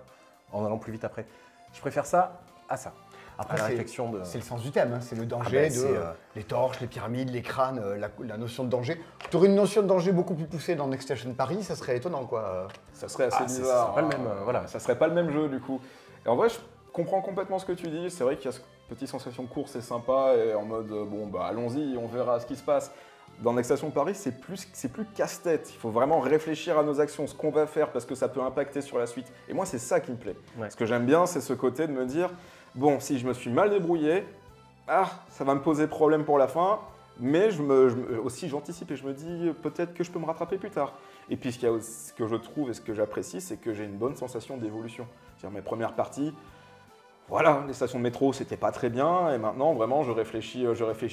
en allant plus vite après. Je préfère ça à ça. Après, la réflexion de... c'est le sens du thème, hein. C'est le danger les torches, les pyramides, les crânes, la notion de danger. Tu aurais une notion de danger beaucoup plus poussée dans Next Station Paris, ça serait étonnant, quoi. Ça serait assez ça bizarre. serait pas le même, voilà. Ça serait pas le même jeu, du coup. Et en vrai, je comprends complètement ce que tu dis. C'est vrai qu'il y a cette petite sensation de course, c'est sympa, et en mode, allons-y, on verra ce qui se passe. Dans Next Station Paris, c'est plus casse-tête. Il faut vraiment réfléchir à nos actions, ce qu'on va faire, parce que ça peut impacter sur la suite. Et moi, c'est ça qui me plaît. Ouais. Ce que j'aime bien, c'est ce côté de me dire, bon, si je me suis mal débrouillé, ça va me poser problème pour la fin, Mais aussi j'anticipe et je me dis peut-être que je peux me rattraper plus tard. Et puis ce que je trouve et ce que j'apprécie, c'est que j'ai une bonne sensation d'évolution. C'est-à-dire mes premières parties, voilà, les stations de métro, c'était pas très bien, et maintenant, vraiment, je réfléchis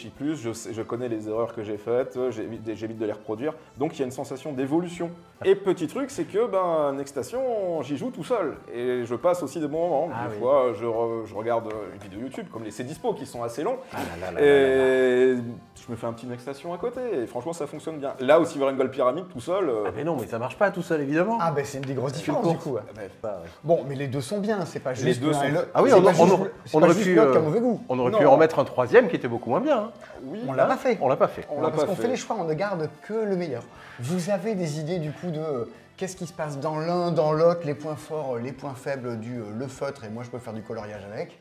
plus, je connais les erreurs que j'ai faites, j'évite de les reproduire, donc il y a une sensation d'évolution. Et petit truc, c'est que, Next Station, j'y joue tout seul, et je passe aussi des bons moments. Des fois, je regarde une vidéo YouTube, comme les C-Dispo, qui sont assez longs, et je me fais un petit Next Station à côté, et franchement, ça fonctionne bien. Là, au Silver Gold Pyramid, tout seul... Ah mais non, mais ça marche pas tout seul, évidemment. Ah ben c'est une des grosses différences du coup. Ouais. Bon, mais les deux sont bien, c'est pas juste Les deux l'un et sont- l'autre. Ah oui, C'est on pas aurait juste pu, l'autre qui a mauvais goût. On aurait Non. pu en mettre un troisième qui était beaucoup moins bien. Hein. Oui, On l'a pas fait. On l'a pas fait. On l'a Parce pas qu'on fait. fait les choix, on ne garde que le meilleur. Vous avez des idées du coup de qu'est-ce qui se passe dans l'un, dans l'autre, les points forts, les points faibles du le feutre, et moi je peux faire du coloriage avec.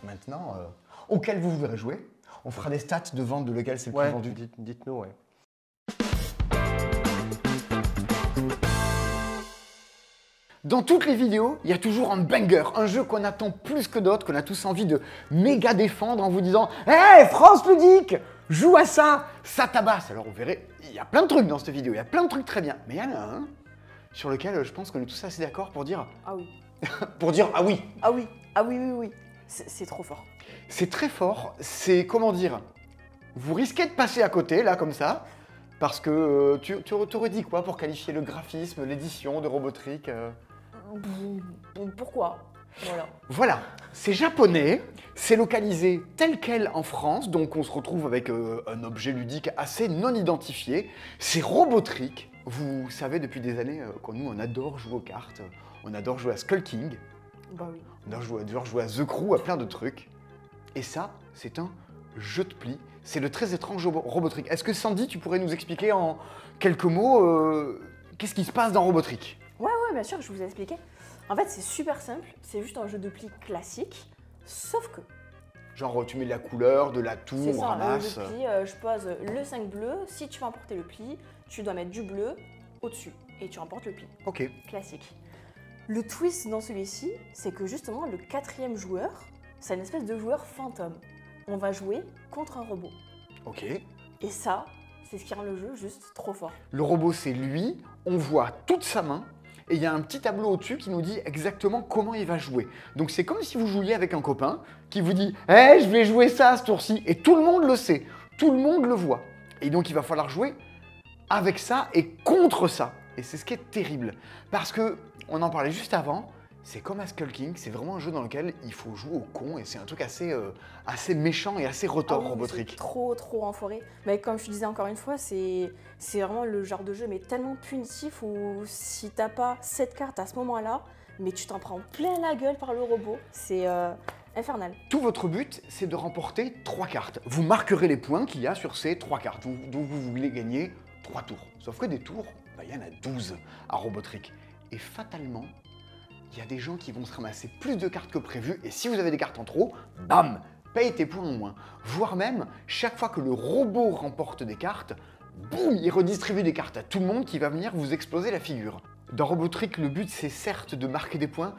Maintenant, auquel vous voudrez jouer. On fera des stats de vente de lequel c'est le plus Ouais, vendu. dites-nous, ouais. Dans toutes les vidéos, il y a toujours un banger, un jeu qu'on attend plus que d'autres, qu'on a tous envie de méga défendre en vous disant « Hey, France Ludique, joue à ça, ça tabasse !» Alors vous verrez, il y a plein de trucs dans cette vidéo, il y a plein de trucs très bien. Mais il y en a un sur lequel je pense qu'on est tous assez d'accord pour dire Ah oui. « ah oui !» Ah oui. Ah oui, oui, oui. C'est trop fort. C'est très fort, c'est comment dire, vous risquez de passer à côté là comme ça, parce que tu aurais dit quoi pour qualifier le graphisme, l'édition de Robotrick Pourquoi? Voilà. Voilà, c'est japonais, c'est localisé tel quel en France, donc on se retrouve avec un objet ludique assez non identifié. C'est Robotrick. Vous savez depuis des années que nous on adore jouer aux cartes, on adore jouer à Skull King, Bah oui. on adore jouer à The Crew, à plein de trucs. Et ça, c'est un jeu de pli. C'est le très étrange Robotrick. Est-ce que Sandy, tu pourrais nous expliquer en quelques mots qu'est-ce qui se passe dans Robotrick? Ouais, bien sûr, je vous ai expliqué. En fait, c'est super simple. C'est juste un jeu de pli classique. Sauf que, Genre tu mets de la couleur, de la toux, c'est on ça, le ramasse. jeu de pli, je pose le 5 bleu. Si tu veux emporter le pli, tu dois mettre du bleu au-dessus. Et tu emportes le pli. Ok. Classique. Le twist dans celui-ci, c'est que justement, le 4e joueur, c'est une espèce de joueur fantôme. On va jouer contre un robot. Ok. Et ça, c'est ce qui rend le jeu juste trop fort. Le robot, c'est lui, on voit toute sa main, et il y a un petit tableau au-dessus qui nous dit exactement comment il va jouer. Donc c'est comme si vous jouiez avec un copain qui vous dit « Hey, je vais jouer ça ce tour-ci », et tout le monde le sait, tout le monde le voit. Et donc il va falloir jouer avec ça et contre ça. Et c'est ce qui est terrible, parce que, on en parlait juste avant, c'est comme à Skull King, c'est vraiment un jeu dans lequel il faut jouer au con, et c'est un truc assez méchant et assez retors, Ah oui, Robotrick. c'est trop enfoiré. Mais comme je te disais encore une fois, c'est vraiment le genre de jeu mais tellement punitif où si t'as pas cette carte à ce moment-là, mais tu t'en prends plein la gueule par le robot, c'est infernal. Tout votre but, c'est de remporter 3 cartes. Vous marquerez les points qu'il y a sur ces 3 cartes, dont vous voulez gagner 3 tours. Sauf que des tours, il y en a 12 à Robotrick. Et fatalement, il y a des gens qui vont se ramasser plus de cartes que prévu, et si vous avez des cartes en trop, bam, paye tes points en moins. Voire même, chaque fois que le robot remporte des cartes, boum, il redistribue des cartes à tout le monde qui va venir vous exploser la figure. Dans Robotrick, le but c'est certes de marquer des points,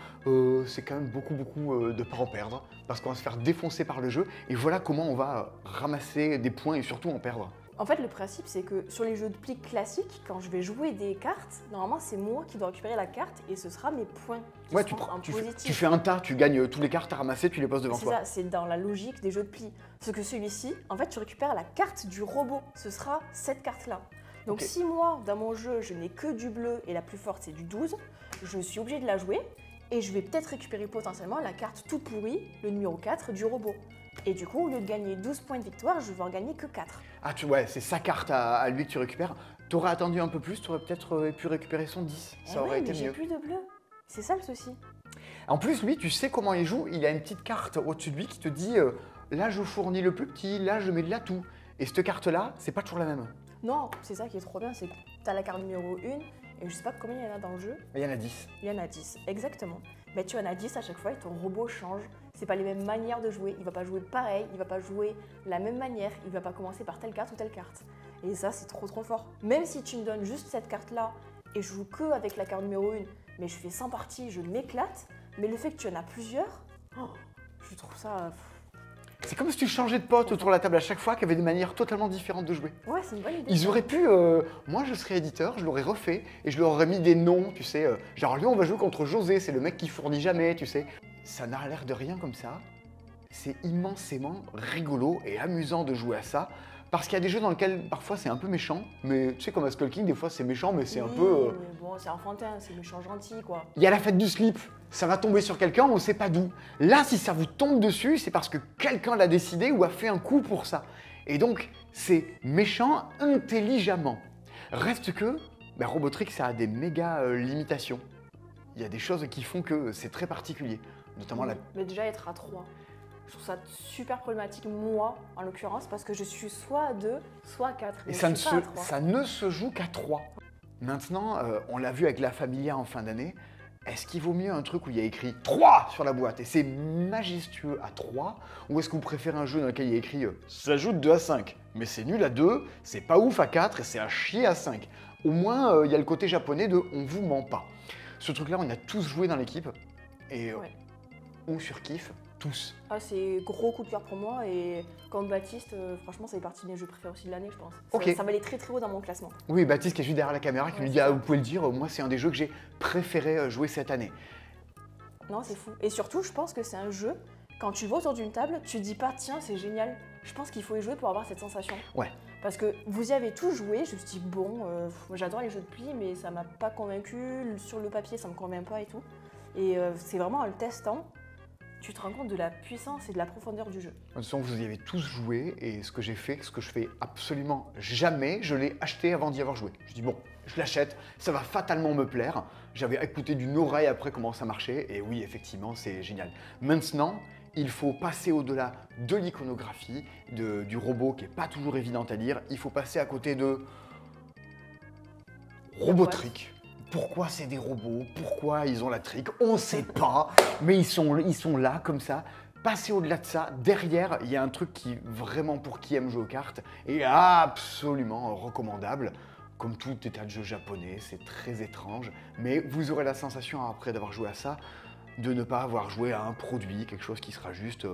c'est quand même beaucoup de pas en perdre, parce qu'on va se faire défoncer par le jeu, et voilà comment on va ramasser des points et surtout en perdre. En fait, le principe, c'est que sur les jeux de pli classiques, quand je vais jouer des cartes, normalement, c'est moi qui dois récupérer la carte et ce sera mes points. Qui Ouais, seront en tu positif. fais un tas, tu gagnes toutes les cartes à ramasser, tu les poses devant C'est toi. ça, c'est dans la logique des jeux de pli. Parce que celui-ci, en fait, tu récupères la carte du robot. Ce sera cette carte-là. Donc Ok. si moi, dans mon jeu, je n'ai que du bleu et la plus forte, c'est du 12, je suis obligée de la jouer et je vais peut-être récupérer potentiellement la carte toute pourrie, le numéro 4 du robot. Et du coup, au lieu de gagner 12 points de victoire, je vais en gagner que 4. Ah, ouais, c'est sa carte à lui que tu récupères. T'aurais attendu un peu plus, t'aurais peut-être pu récupérer son 10. Ça aurait été mais j'ai mieux. plus de bleu. C'est ça le souci. En plus, lui, tu sais comment il joue. Il a une petite carte au-dessus de lui qui te dit là, je fournis le plus petit, là, je mets de l'atout. Et cette carte-là, c'est pas toujours la même. Non, c'est ça qui est trop bien, c'est que tu as la carte numéro 1, et je sais pas combien il y en a dans le jeu, Il y en a 10. il y en a 10, exactement. Mais tu en as 10 à chaque fois et ton robot change. C'est pas les mêmes manières de jouer, il va pas jouer pareil, il va pas jouer la même manière, il va pas commencer par telle carte ou telle carte. Et ça, c'est trop fort. Même si tu me donnes juste cette carte-là et je joue que avec la carte numéro 1, mais je fais 100 parties, je m'éclate, mais le fait que tu en as plusieurs, je trouve ça... C'est comme si tu changeais de pote autour de la table à chaque fois, qui avaient des manières totalement différentes de jouer. Ouais, c'est une bonne idée. Ils auraient pu, moi je serais éditeur, je l'aurais refait et je leur aurais mis des noms, tu sais. Genre lui on va jouer contre José, c'est le mec qui fournit jamais, tu sais. Ça n'a l'air de rien comme ça. C'est immensément rigolo et amusant de jouer à ça. Parce qu'il y a des jeux dans lesquels parfois c'est un peu méchant, mais tu sais comme à Skull King, des fois c'est méchant mais c'est un peu... Mais bon, c'est enfantin, c'est méchant gentil quoi. Il y a la fête du slip, ça va tomber sur quelqu'un, on ne sait pas d'où. Là, si ça vous tombe dessus, c'est parce que quelqu'un l'a décidé ou a fait un coup pour ça. Et donc, c'est méchant intelligemment. Reste que, Robotrix, ça a des méga limitations. Il y a des choses qui font que c'est très particulier, notamment la... Mais déjà, être à 3. Je trouve ça super problématique, moi, en l'occurrence, parce que je suis soit à 2, soit à 4. Et ça ne se joue qu'à 3. Maintenant, on l'a vu avec la Familia en fin d'année, est-ce qu'il vaut mieux un truc où il y a écrit 3 sur la boîte et c'est majestueux à 3, ou est-ce que vous préférez un jeu dans lequel il y a écrit ça joue de 2 à 5, mais c'est nul à 2, c'est pas ouf à 4 et c'est à chier à 5. Au moins, il y a le côté japonais de on vous ment pas. Ce truc-là, on a tous joué dans l'équipe et on surkiffe. Tous. Ah, c'est gros coup de cœur pour moi et comme Baptiste, franchement, ça fait partie de mes jeux préférés aussi de l'année, je pense. Ok. Ça va aller très très haut dans mon classement. Oui, Baptiste qui est juste derrière la caméra, qui nous dit vous pouvez le dire, moi c'est un des jeux que j'ai préféré jouer cette année. Non, c'est fou. Et surtout, je pense que c'est un jeu, quand tu vas autour d'une table, tu te dis pas tiens, c'est génial. Je pense qu'il faut y jouer pour avoir cette sensation. Ouais. Parce que vous y avez tous joué, je me suis dit bon, j'adore les jeux de pli, mais ça m'a pas convaincu. Sur le papier, ça me convainc pas et tout. Et c'est vraiment en le testant. Tu te rends compte de la puissance et de la profondeur du jeu. De toute façon, vous y avez tous joué et ce que j'ai fait, ce que je fais absolument jamais, je l'ai acheté avant d'y avoir joué. Je dis bon, je l'achète, ça va fatalement me plaire. J'avais écouté d'une oreille après comment ça marchait et oui, effectivement, c'est génial. Maintenant, il faut passer au-delà de l'iconographie, du robot qui n'est pas toujours évident à lire. Il faut passer à côté de Robotrix. Pourquoi c'est des robots? Pourquoi ils ont la trick? On ne sait pas, mais ils sont là comme ça. Passer au-delà de ça, derrière, il y a un truc qui, vraiment pour qui aime jouer aux cartes, est absolument recommandable. Comme tout état de jeu japonais, c'est très étrange, mais vous aurez la sensation, après d'avoir joué à ça, de ne pas avoir joué à un produit, quelque chose qui sera juste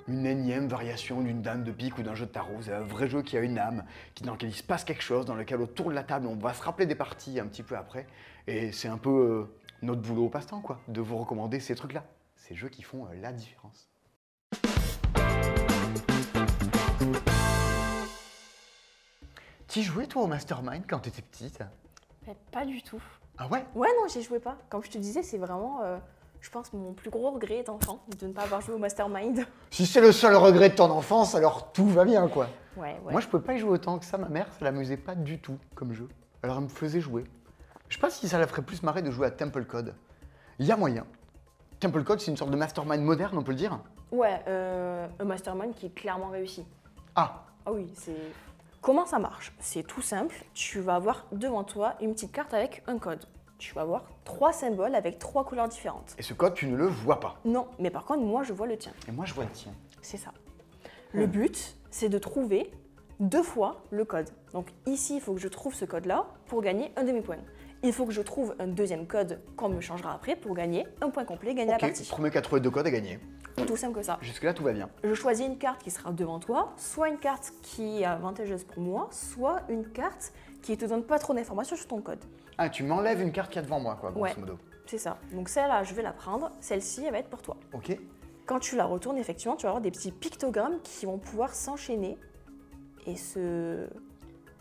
une énième variation d'une dame de pique ou d'un jeu de tarot. C'est un vrai jeu qui a une âme, dans lequel il se passe quelque chose, dans lequel autour de la table, on va se rappeler des parties un petit peu après. Et c'est un peu notre boulot au passe-temps, quoi, de vous recommander ces trucs-là. Ces jeux qui font la différence. Tu jouais, toi, au Mastermind quand tu étais petite? Mais pas du tout. Ah ouais? Ouais, non, j'y jouais pas. Comme je te disais, c'est vraiment, je pense, mon plus gros regret d'enfant, de ne pas avoir joué au Mastermind. Si c'est le seul regret de ton enfance, alors tout va bien, quoi. Ouais. Moi, je pouvais pas y jouer autant que ça. Ma mère, ça l'amusait pas du tout comme jeu. Alors, elle me faisait jouer. Je sais pas si ça la ferait plus marrer de jouer à Temple Code. Il y a moyen. Temple Code, c'est une sorte de mastermind moderne, on peut le dire? Ouais, un Mastermind qui est clairement réussi. Ah, Ah oui, c'est... Comment ça marche? C'est tout simple. Tu vas avoir devant toi une petite carte avec un code. Tu vas avoir 3 symboles avec 3 couleurs différentes. et ce code, tu ne le vois pas. Non, mais par contre, moi, je vois le tien. Et moi, je vois le tien. C'est ça. Le but, c'est de trouver 2 fois le code. Donc ici, il faut que je trouve ce code-là pour gagner un demi-point. Il faut que je trouve un deuxième code qu'on me changera après pour gagner un point complet, gagner la Ok, partie. premier qui a trouvé 2 codes a gagné. Tout simple que ça. Jusque-là, tout va bien. Je choisis une carte qui sera devant toi, soit une carte qui est avantageuse pour moi, soit une carte qui ne te donne pas trop d'informations sur ton code. Ah, tu m'enlèves une carte qu'il y a devant moi, quoi, grosso Ouais. modo. C'est ça. Donc celle-là, je vais la prendre. Celle-ci, elle va être pour toi. Ok. Quand tu la retournes, effectivement, tu vas avoir des petits pictogrammes qui vont pouvoir s'enchaîner et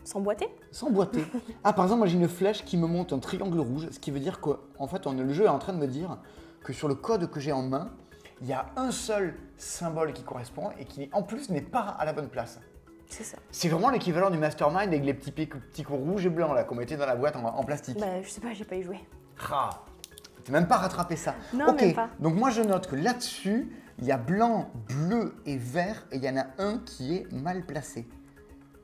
s'emboîter. S'emboîter. Ah, par exemple, moi j'ai une flèche qui me monte un triangle rouge, ce qui veut dire qu'en fait, le jeu est en train de me dire que sur le code que j'ai en main, il y a un seul symbole qui correspond et qui en plus n'est pas à la bonne place. C'est ça. C'est vraiment l'équivalent du Mastermind avec les petits cours rouges et blancs là qu'on mettait dans la boîte en plastique. Bah, je sais pas, j'ai pas y joué. Ah, t'as même pas rattrapé ça. Non, ok, même pas. donc moi je note que là-dessus, il y a blanc, bleu et vert et il y en a un qui est mal placé.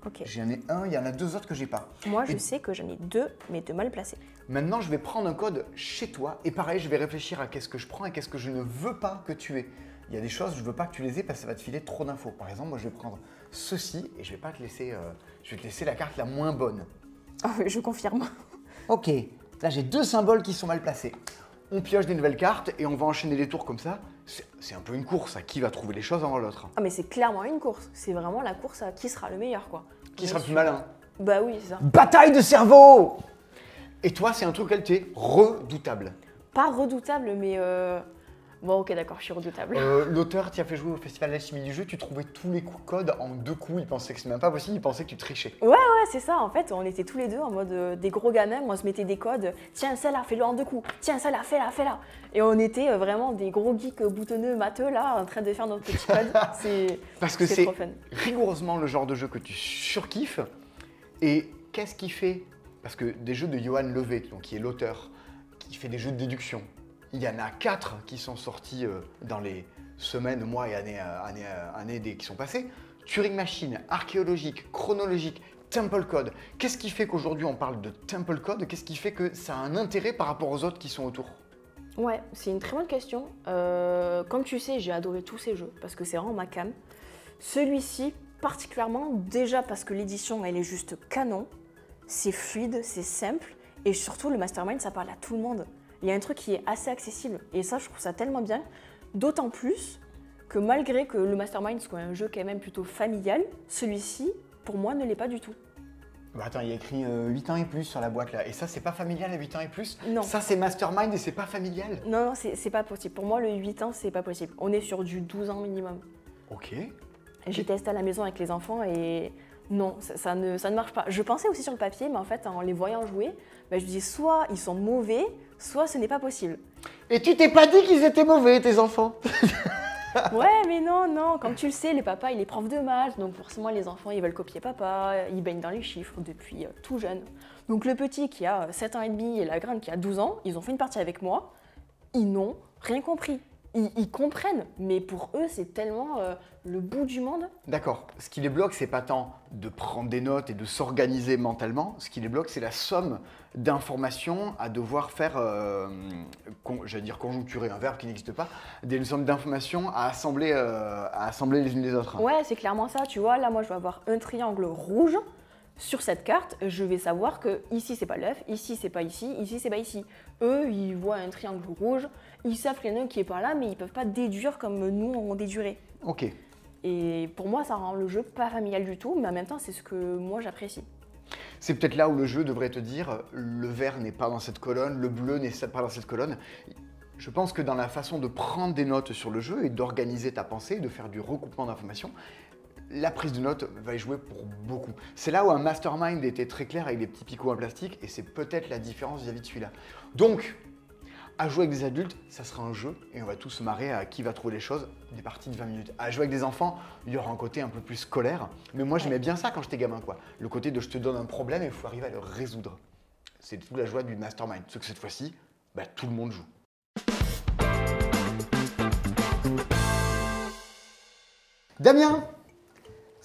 Ok. J'en ai un, il y en a 2 autres que j'ai pas. Moi, je Et- sais que j'en ai 2, mais 2 mal placés. Maintenant, je vais prendre un code chez toi et pareil, je vais réfléchir à qu'est-ce que je prends et qu'est-ce que je ne veux pas que tu aies. Il y a des choses, je ne veux pas que tu les aies parce que ça va te filer trop d'infos. Par exemple, moi, je vais prendre ceci et je vais pas te laisser, je vais te laisser la carte la moins bonne. Ah oui, je confirme. Ok, là j'ai 2 symboles qui sont mal placés. On pioche des nouvelles cartes et on va enchaîner les tours comme ça. c'est un peu une course à qui va trouver les choses avant l'autre. Ah mais c'est clairement une course. C'est vraiment la course à qui sera le meilleur quoi. Qui sera le plus malin? Bah oui, c'est ça. Bataille de cerveau! Et toi, c'est un truc auquel tu es redoutable. Pas redoutable, mais bon, ok, d'accord, je suis redoutable. L'auteur qui a fait jouer au Festival d'Alchimie du jeu, tu trouvais tous les codes en 2 coups. Il pensait que c'était même pas possible, il pensait que tu trichais. Ouais, c'est ça. En fait, on était tous les deux en mode des gros gamins. On se mettait des codes. Tiens, celle-là, fais-le en 2 coups. Tiens, celle-là, fais-la. Et on était vraiment des gros geeks boutonneux, matheux, là, en train de faire notre petit code. Parce que c'est trop fun. rigoureusement le genre de jeu que tu surkiffes. Et qu'est-ce qui fait? Parce que des jeux de Johan Levé, donc, qui est l'auteur, qui fait des jeux de déduction, il y en a 4 qui sont sortis dans les semaines, mois et années qui sont passées. Turing Machine, archéologique, chronologique, Temple Code. Qu'est-ce qui fait qu'aujourd'hui on parle de Temple Code? Qu'est-ce qui fait que ça a un intérêt par rapport aux autres qui sont autour? Ouais, c'est une très bonne question. Comme tu sais, j'ai adoré tous ces jeux parce que c'est vraiment ma came. Celui-ci, particulièrement, déjà parce que l'édition, elle est juste canon. C'est fluide, c'est simple. Et surtout, le Mastermind, ça parle à tout le monde. Il y a un truc qui est assez accessible. Et ça, je trouve ça tellement bien. D'autant plus que malgré que le Mastermind soit un jeu quand même plutôt familial, celui-ci, pour moi, ne l'est pas du tout. Bah attends, il y a écrit 8 ans et plus sur la boîte là. Et ça, c'est pas familial à 8 ans et plus? Non. Ça, c'est Mastermind et c'est pas familial? Non, c'est pas possible. Pour moi, le 8 ans, c'est pas possible. On est sur du 12 ans minimum. Ok. J'ai testé à la maison avec les enfants et non, ça ne marche pas. Je pensais aussi sur le papier, mais en fait, en les voyant jouer, je me dis soit ils sont mauvais, soit ce n'est pas possible. Et tu t'es pas dit qu'ils étaient mauvais, tes enfants? Ouais, mais non, comme tu le sais, les papas, il est prof de maths, donc forcément les enfants, ils veulent copier papa, ils baignent dans les chiffres depuis tout jeune. Donc le petit qui a 7 ans et demi et la grande qui a 12 ans, ils ont fait une partie avec moi, ils n'ont rien compris. Ils comprennent, mais pour eux, c'est tellement le bout du monde. D'accord. Ce qui les bloque, c'est pas tant de prendre des notes et de s'organiser mentalement. Ce qui les bloque, c'est la somme d'informations à devoir faire, j'allais dire conjoncturer, un verbe qui n'existe pas, des sommes d'informations à assembler les unes les autres. Ouais, c'est clairement ça. Tu vois, là, moi, je vais avoir un triangle rouge. Sur cette carte, je vais savoir que ici c'est pas l'œuf, ici c'est pas ici, ici c'est pas ici. Eux, ils voient un triangle rouge, ils savent qu'il y en a un qui est pas là, mais ils peuvent pas déduire comme nous on déduirait. Ok. Et pour moi, ça rend le jeu pas familial du tout, mais en même temps, c'est ce que moi j'apprécie. C'est peut-être là où le jeu devrait te dire le vert n'est pas dans cette colonne, le bleu n'est pas dans cette colonne. Je pense que dans la façon de prendre des notes sur le jeu et d'organiser ta pensée, de faire du recoupement d'informations, la prise de notes va y jouer pour beaucoup. C'est là où un Mastermind était très clair avec des petits picots en plastique et c'est peut-être la différence vis-à-vis de celui-là. Donc, à jouer avec des adultes, ça sera un jeu et on va tous se marrer à qui va trouver les choses, des parties de 20 minutes. À jouer avec des enfants, il y aura un côté un peu plus scolaire, mais moi j'aimais bien ça quand j'étais gamin, quoi. Le côté de je te donne un problème et il faut arriver à le résoudre. C'est toute la joie du Mastermind. Sauf que cette fois-ci, tout le monde joue. Damien,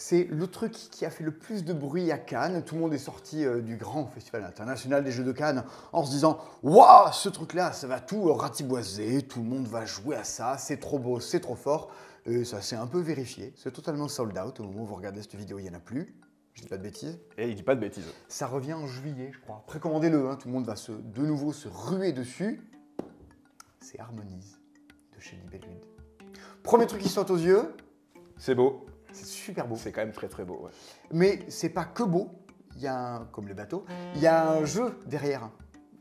c'est le truc qui a fait le plus de bruit à Cannes. Tout le monde est sorti du grand festival international des jeux de Cannes en se disant « Waouh, ce truc-là, ça va tout ratiboiser, tout le monde va jouer à ça, c'est trop beau, c'est trop fort. » Et ça s'est un peu vérifié, c'est totalement sold out. Au moment où vous regardez cette vidéo, il n'y en a plus. Je dis pas de bêtises. Et il dit pas de bêtises. Ça revient en juillet, je crois. Précommandez-le, tout le monde va de nouveau se ruer dessus. C'est Harmonize de chez Libellude. Premier truc qui saute aux yeux. C'est beau. C'est super beau. C'est quand même très très beau. Ouais. Mais c'est pas que beau. Il y a comme les bateaux, il y a un jeu derrière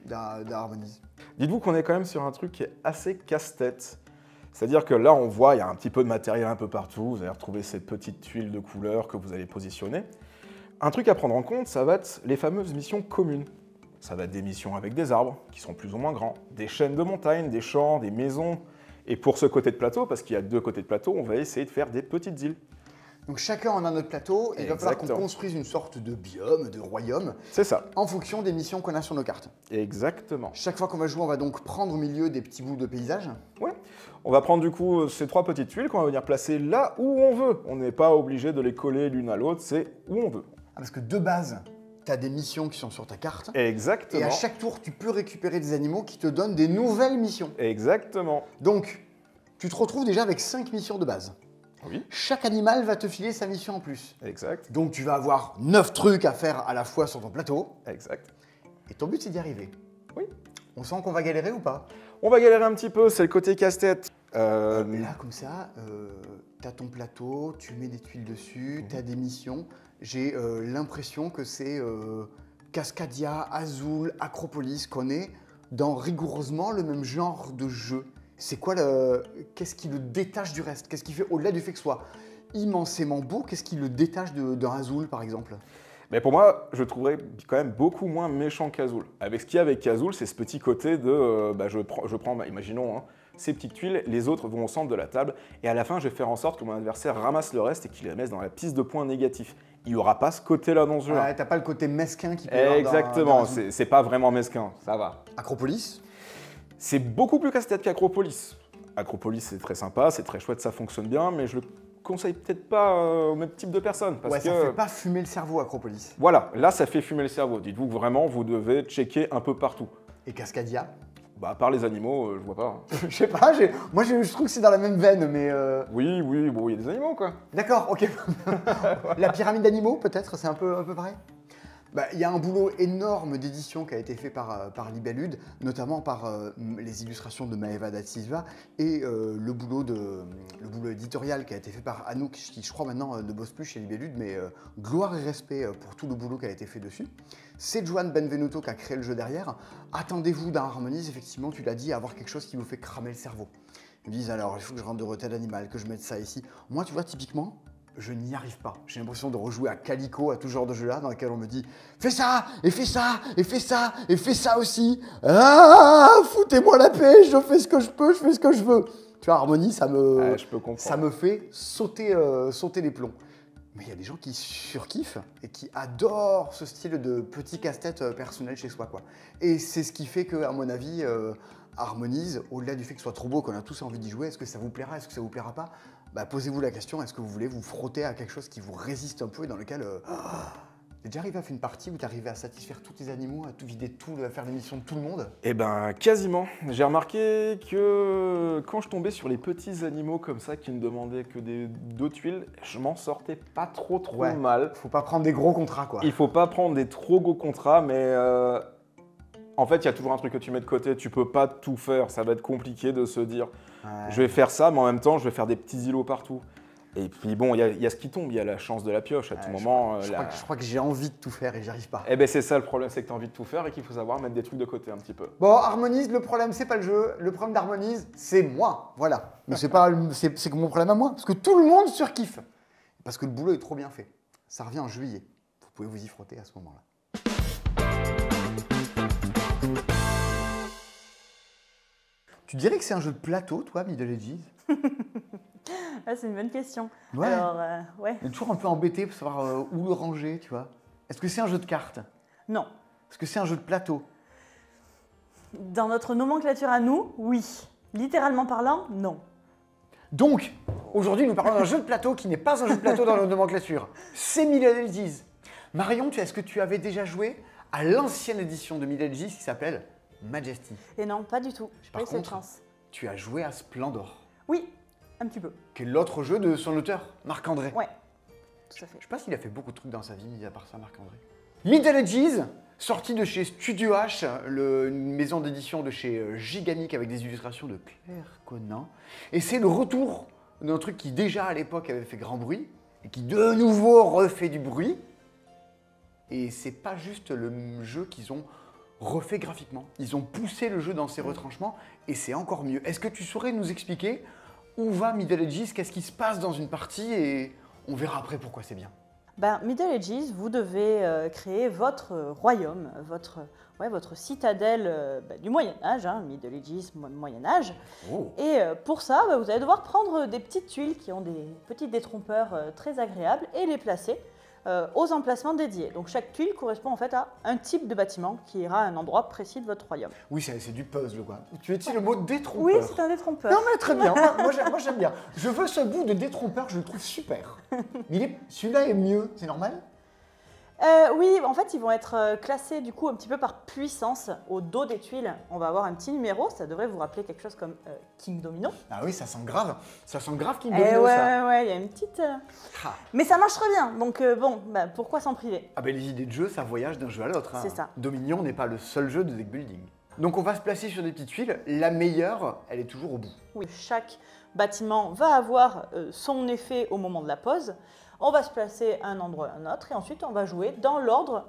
d'Harmonize. Dites-vous qu'on est quand même sur un truc qui est assez casse-tête. C'est-à-dire que là, on voit, il y a un petit peu de matériel un peu partout. Vous allez retrouver cette petite tuile de couleur que vous allez positionner. Un truc à prendre en compte, ça va être les fameuses missions communes. Ça va être des missions avec des arbres, qui sont plus ou moins grands, des chaînes de montagnes, des champs, des maisons. Et pour ce côté de plateau, parce qu'il y a 2 côtés de plateau, on va essayer de faire des petites îles. Donc chacun en a notre plateau, et il va falloir qu'on construise une sorte de biome, de royaume. C'est ça. En fonction des missions qu'on a sur nos cartes. Exactement. Chaque fois qu'on va jouer, on va donc prendre au milieu des petits bouts de paysage. Ouais. On va prendre du coup ces 3 petites tuiles qu'on va venir placer là où on veut. On n'est pas obligé de les coller l'une à l'autre, c'est où on veut. Ah, parce que de base, tu as des missions qui sont sur ta carte. Exactement. Et à chaque tour, tu peux récupérer des animaux qui te donnent des nouvelles missions. Exactement. Donc, tu te retrouves déjà avec 5 missions de base. Oui. Chaque animal va te filer sa mission en plus. Exact. Donc tu vas avoir 9 trucs à faire à la fois sur ton plateau. Exact. Et ton but, c'est d'y arriver. Oui. On sent qu'on va galérer ou pas? On va galérer un petit peu, c'est le côté casse-tête. Mais là, comme ça, tu as ton plateau, tu mets des tuiles dessus, tu as des missions. J'ai l'impression que c'est Cascadia, Azul, Acropolis qu'on est dans rigoureusement le même genre de jeu. C'est quoi qu'est-ce qui le détache du reste? Qu'est-ce qui fait, au-delà du fait que ce soit immensément beau, qu'est-ce qui le détache d'un Azul, par exemple? Mais pour moi, je trouverais quand même beaucoup moins méchant qu'Azul. Avec ce qu'il y a avec Azul, c'est ce petit côté de je prends imaginons, hein, ces petites tuiles, les autres vont au centre de la table, et à la fin, je vais faire en sorte que mon adversaire ramasse le reste et qu'il les mette dans la piste de points négatifs. Il n'y aura pas ce côté-là dans ce jeu. Ouais, t'as pas le côté mesquin qui peut y avoir Exactement, dans Azul. c'est pas vraiment mesquin, ça va. Acropolis? C'est beaucoup plus casse-tête qu'Acropolis. Acropolis, c'est très sympa, c'est très chouette, ça fonctionne bien, mais je le conseille peut-être pas au même type de personne. Parce Ouais, que ça fait pas fumer le cerveau, Acropolis. voilà, là, ça fait fumer le cerveau. Dites-vous que vraiment, vous devez checker un peu partout. Et Cascadia? Bah, à part les animaux, je vois pas. Je sais pas, moi je trouve que c'est dans la même veine, mais... Oui, bon, il y a des animaux, quoi. D'accord, ok. La pyramide d'animaux, peut-être, c'est un peu pareil? Bah, y a un boulot énorme d'édition qui a été fait par Libellude, notamment par les illustrations de Maeva da Silva et le boulot éditorial qui a été fait par Anouk, qui je crois maintenant ne bosse plus chez Libellude, mais gloire et respect pour tout le boulot qui a été fait dessus. C'est Juan Benvenuto qui a créé le jeu derrière. Attendez-vous dans Harmonies, effectivement, tu l'as dit, à avoir quelque chose qui vous fait cramer le cerveau. Ils me disent alors, il faut que je rentre de retel animal, que je mette ça ici. Moi, tu vois, typiquement, je n'y arrive pas. J'ai l'impression de rejouer à Calico, à tout genre de jeu-là, dans lequel on me dit « Fais ça, et fais ça, et fais ça, et fais ça aussi. Ah, foutez-moi la paix, je fais ce que je peux, je fais ce que je veux. » Tu vois, Harmonie, Je peux comprendre. ça me fait sauter les plombs. Mais il y a des gens qui surkiffent et qui adorent ce style de petit casse-tête personnel chez soi, quoi. Et c'est ce qui fait que, à mon avis, Harmonies, au-delà du fait que ce soit trop beau, qu'on a tous envie d'y jouer, est-ce que ça vous plaira, est-ce que ça vous plaira pas? Bah, posez-vous la question, est-ce que vous voulez vous frotter à quelque chose qui vous résiste un peu et dans lequel... T'es déjà arrivé à faire une partie où t'arrivais à satisfaire tous tes animaux, à tout vider tout, à faire l'émission de tout le monde? Eh ben, quasiment. J'ai remarqué que quand je tombais sur les petits animaux comme ça qui ne demandaient que deux tuiles, je m'en sortais pas trop Ouais. mal. Faut pas prendre des gros contrats, quoi. Il faut pas prendre des trop gros contrats, mais en fait, il y a toujours un truc que tu mets de côté. Tu peux pas tout faire. Ça va être compliqué de se dire Ouais. je vais faire ça, mais en même temps, je vais faire des petits îlots partout. Et puis bon, il y a ce qui tombe, il y a la chance de la pioche à tout Ouais, moment. Je crois que j'ai envie de tout faire et j'y arrive pas. Eh ben c'est ça le problème, c'est que tu as envie de tout faire et qu'il faut savoir mettre des trucs de côté un petit peu. Bon, Harmonies, le problème, c'est pas le jeu. Le problème d'Harmonies, c'est moi. Voilà. Mais c'est pas, c'est que mon problème à moi. Parce que tout le monde surkiffe. Parce que le boulot est trop bien fait. Ça revient en juillet. Vous pouvez vous y frotter à ce moment-là. Tu dirais que c'est un jeu de plateau, toi, Middle Ages? Ah, c'est une bonne question. Ouais. Alors, ouais. On est toujours un peu embêté pour savoir où le ranger, tu vois. Est-ce que c'est un jeu de cartes? Non. Est-ce que c'est un jeu de plateau? Dans notre nomenclature à nous, oui. Littéralement parlant, non. Donc, aujourd'hui, nous parlons d'un jeu de plateau qui n'est pas un jeu de plateau dans notre nomenclature. C'est Middle Ages. Marion, est-ce que tu avais déjà joué à l'ancienne édition de Middle Ages qui s'appelle Majesty? Et non, pas du tout. J'ai pas Par eu cette contre, chance. tu as joué à Splendor, Oui, un petit peu. qui est l'autre jeu de son auteur, Marc-André. Ouais, tout à fait. Je sais pas s'il a fait beaucoup de trucs dans sa vie, mis à part ça, Marc-André. Middle Ages, sorti de chez Studio H, une maison d'édition de chez Gigamic avec des illustrations de Claire Conan. Et c'est le retour d'un truc qui déjà à l'époque avait fait grand bruit et qui de nouveau refait du bruit. Et c'est pas juste le jeu qu'ils ont refait graphiquement. Ils ont poussé le jeu dans ses retranchements et c'est encore mieux. Est-ce que tu saurais nous expliquer où va Middle Ages, qu'est-ce qui se passe dans une partie et on verra après pourquoi c'est bien. Ben, Middle Ages, vous devez créer votre royaume, votre citadelle du Moyen-Âge, hein, Middle Ages, Moyen-Âge. Oh. Et pour ça, vous allez devoir prendre des petites tuiles qui ont des petits détrompeurs très agréables et les placer aux emplacements dédiés. Donc chaque tuile correspond en fait à un type de bâtiment qui ira à un endroit précis de votre royaume. Oui, c'est du puzzle, quoi. Tu utilises le mot détrompeur. Oui, c'est un détrompeur. Non, mais très bien. Moi, j'aime bien. Je veux ce bout de détrompeur, je le trouve super. Mais celui-là est mieux, c'est normal? Oui, en fait, ils vont être classés du coup un petit peu par puissance. Au dos des tuiles, on va avoir un petit numéro. Ça devrait vous rappeler quelque chose comme King Domino. Ah oui, ça sent grave. Ça sent grave King Eh Domino, ça. ouais, il y a une petite... Ah. Mais ça marche très bien, donc bon, pourquoi s'en priver? Ah ben les idées de jeu, ça voyage d'un jeu à l'autre. Hein. C'est ça. Dominion n'est pas le seul jeu de deck building. Donc on va se placer sur des petites tuiles. La meilleure, elle est toujours au bout. Oui, chaque bâtiment va avoir son effet au moment de la pose. On va se placer à un endroit ou à un autre et ensuite on va jouer dans l'ordre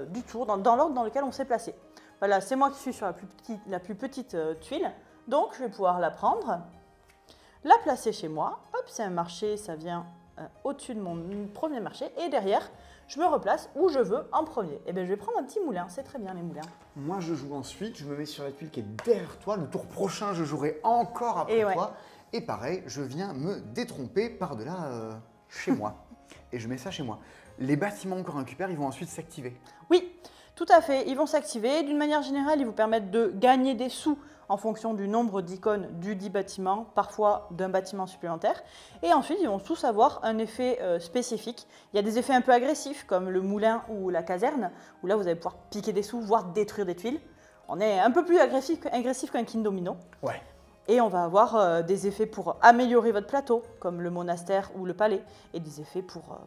du tour, dans l'ordre dans lequel on s'est placé. Voilà, c'est moi qui suis sur la plus petite tuile, donc je vais pouvoir la prendre, la placer chez moi. Hop, c'est un marché, ça vient au-dessus de mon premier marché et derrière, je me replace où je veux en premier. Et bien je vais prendre un petit moulin, c'est très bien les moulins. Moi, je joue ensuite, je me mets sur la tuile qui est derrière toi. Le tour prochain, je jouerai encore après Et ouais. toi. Et pareil, je viens me détromper par-delà chez moi. Et je mets ça chez moi. Les bâtiments qu'on récupère, ils vont ensuite s'activer. Oui, tout à fait, ils vont s'activer. D'une manière générale, ils vous permettent de gagner des sous en fonction du nombre d'icônes du dit bâtiment, parfois d'un bâtiment supplémentaire. Et ensuite, ils vont tous avoir un effet spécifique. Il y a des effets un peu agressifs, comme le moulin ou la caserne, où là, vous allez pouvoir piquer des sous, voire détruire des tuiles. On est un peu plus agressif qu'un King Domino. Ouais. Et on va avoir des effets pour améliorer votre plateau, comme le monastère ou le palais, et des effets pour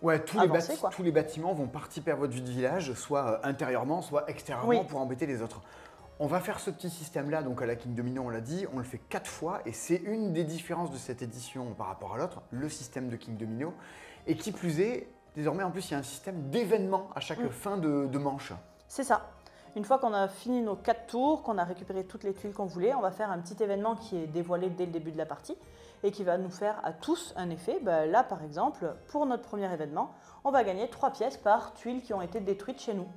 Ouais, tous avancer, les bâtiments vont participer à votre vue de village, soit intérieurement, soit extérieurement, Oui. pour embêter les autres. On va faire ce petit système-là, donc à la King Domino, on l'a dit, on le fait 4 fois, et c'est une des différences de cette édition par rapport à l'autre, le système de King Domino. Et qui plus est, désormais, en plus, il y a un système d'événements à chaque fin de manche. C'est ça. Une fois qu'on a fini nos 4 tours, qu'on a récupéré toutes les tuiles qu'on voulait, on va faire un petit événement qui est dévoilé dès le début de la partie et qui va nous faire à tous un effet. Là, par exemple, pour notre premier événement, on va gagner 3 pièces par tuile qui ont été détruites chez nous.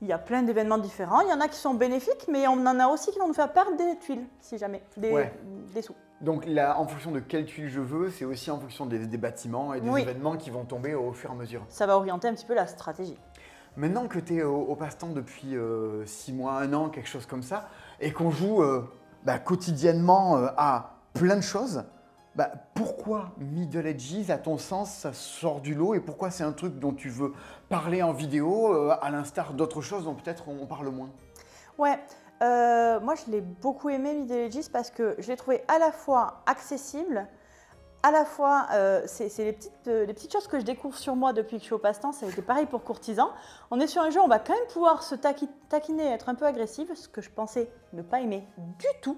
Il y a plein d'événements différents. Il y en a qui sont bénéfiques, mais on en a aussi qui vont nous faire perdre des tuiles, si jamais, des sous. Donc là, en fonction de quelle tuile je veux, c'est aussi en fonction des bâtiments et des Oui. événements qui vont tomber au fur et à mesure. Ça va orienter un petit peu la stratégie. Maintenant que tu es au passe-temps depuis 6 mois, 1 an, quelque chose comme ça, et qu'on joue quotidiennement à plein de choses, pourquoi Middle Ages, à ton sens, ça sort du lot et pourquoi c'est un truc dont tu veux parler en vidéo, à l'instar d'autres choses dont peut-être on parle moins? Ouais, moi je l'ai beaucoup aimé Middle Ages parce que je l'ai trouvé à la fois accessible, à la fois, c'est les petites choses que je découvre sur moi depuis que je suis au passe-temps, ça a été pareil pour Courtisan. On est sur un jeu, on va quand même pouvoir se taquiner, être un peu agressif, ce que je pensais ne pas aimer du tout.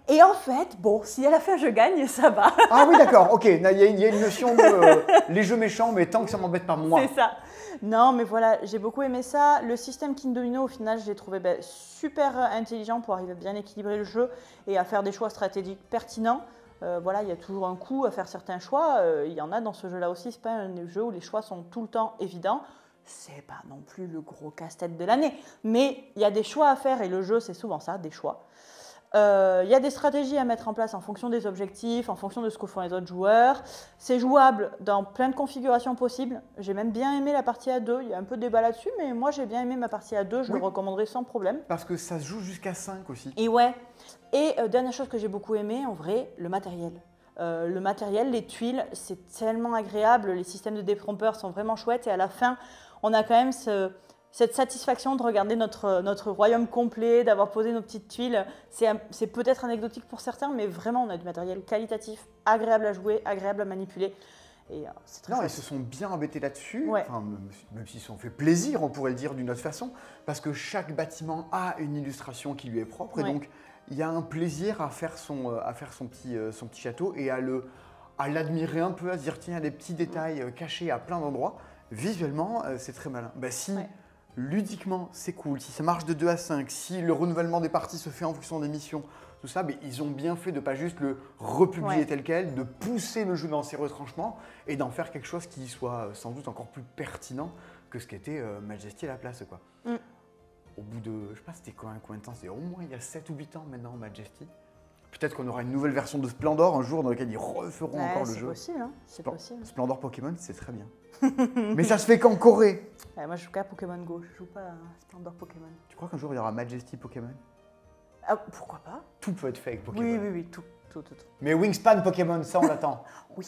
Et en fait, bon, si à la fin je gagne, ça va. Ah oui, d'accord, ok, il y a une notion de les jeux méchants, mais tant que ça m'embête pas moi. C'est ça. Non, mais voilà, j'ai beaucoup aimé ça. Le système King Domino, au final, je l'ai trouvé super intelligent pour arriver à bien équilibrer le jeu et à faire des choix stratégiques pertinents. Voilà, il y a toujours un coup à faire certains choix. Il y en a dans ce jeu-là aussi. C'est pas un jeu où les choix sont tout le temps évidents. C'est pas non plus le gros casse-tête de l'année, mais il y a des choix à faire et le jeu, c'est souvent ça, des choix. Il y a des stratégies à mettre en place en fonction des objectifs, en fonction de ce que font les autres joueurs. C'est jouable dans plein de configurations possibles. J'ai même bien aimé la partie à 2. Il y a un peu de débat là-dessus, mais moi j'ai bien aimé ma partie à 2. Je le recommanderais sans problème. Parce que ça se joue jusqu'à 5 aussi. Et ouais. Et dernière chose que j'ai beaucoup aimé, en vrai, le matériel. Le matériel, les tuiles, c'est tellement agréable. Les systèmes de détrompeurs sont vraiment chouettes. Et à la fin, on a quand même cette satisfaction de regarder notre royaume complet, d'avoir posé nos petites tuiles. C'est peut-être anecdotique pour certains, mais vraiment, on a du matériel qualitatif, agréable à jouer, agréable à manipuler. Et c'est très Non, chouette. ils se sont bien embêtés là-dessus, Ouais. enfin, même s'ils se sont fait plaisir, on pourrait le dire d'une autre façon, parce que chaque bâtiment a une illustration qui lui est propre, et Ouais. donc il y a un plaisir à faire son petit château et à l'admirer un peu, à se dire tiens, il y a des petits détails cachés à plein d'endroits. Visuellement, c'est très malin. Si Ouais. ludiquement c'est cool, si ça marche de 2 à 5, si le renouvellement des parties se fait en fonction des missions, tout ça, ils ont bien fait de pas juste le republier Ouais. tel quel, de pousser le jeu dans ses retranchements et d'en faire quelque chose qui soit sans doute encore plus pertinent que ce qu'était Majesty à la place, quoi. Mm. Au bout de, je sais pas, c'était combien de temps? C'était au moins il y a 7 ou 8 ans maintenant, Majesty. Peut-être qu'on aura une nouvelle version de Splendor un jour dans laquelle ils referont Ouais, encore le c'est jeu. possible, hein, c'est possible. Splendor Pokémon, c'est très bien. Mais ça se fait qu'en Corée. Ouais, moi, je joue qu'à Pokémon Go, je joue pas à Splendor Pokémon. Tu crois qu'un jour il y aura Majesty Pokémon? Ah, pourquoi pas? Tout peut être fait avec Pokémon. Oui, tout. Mais Wingspan Pokémon, ça on l'attend. Oui.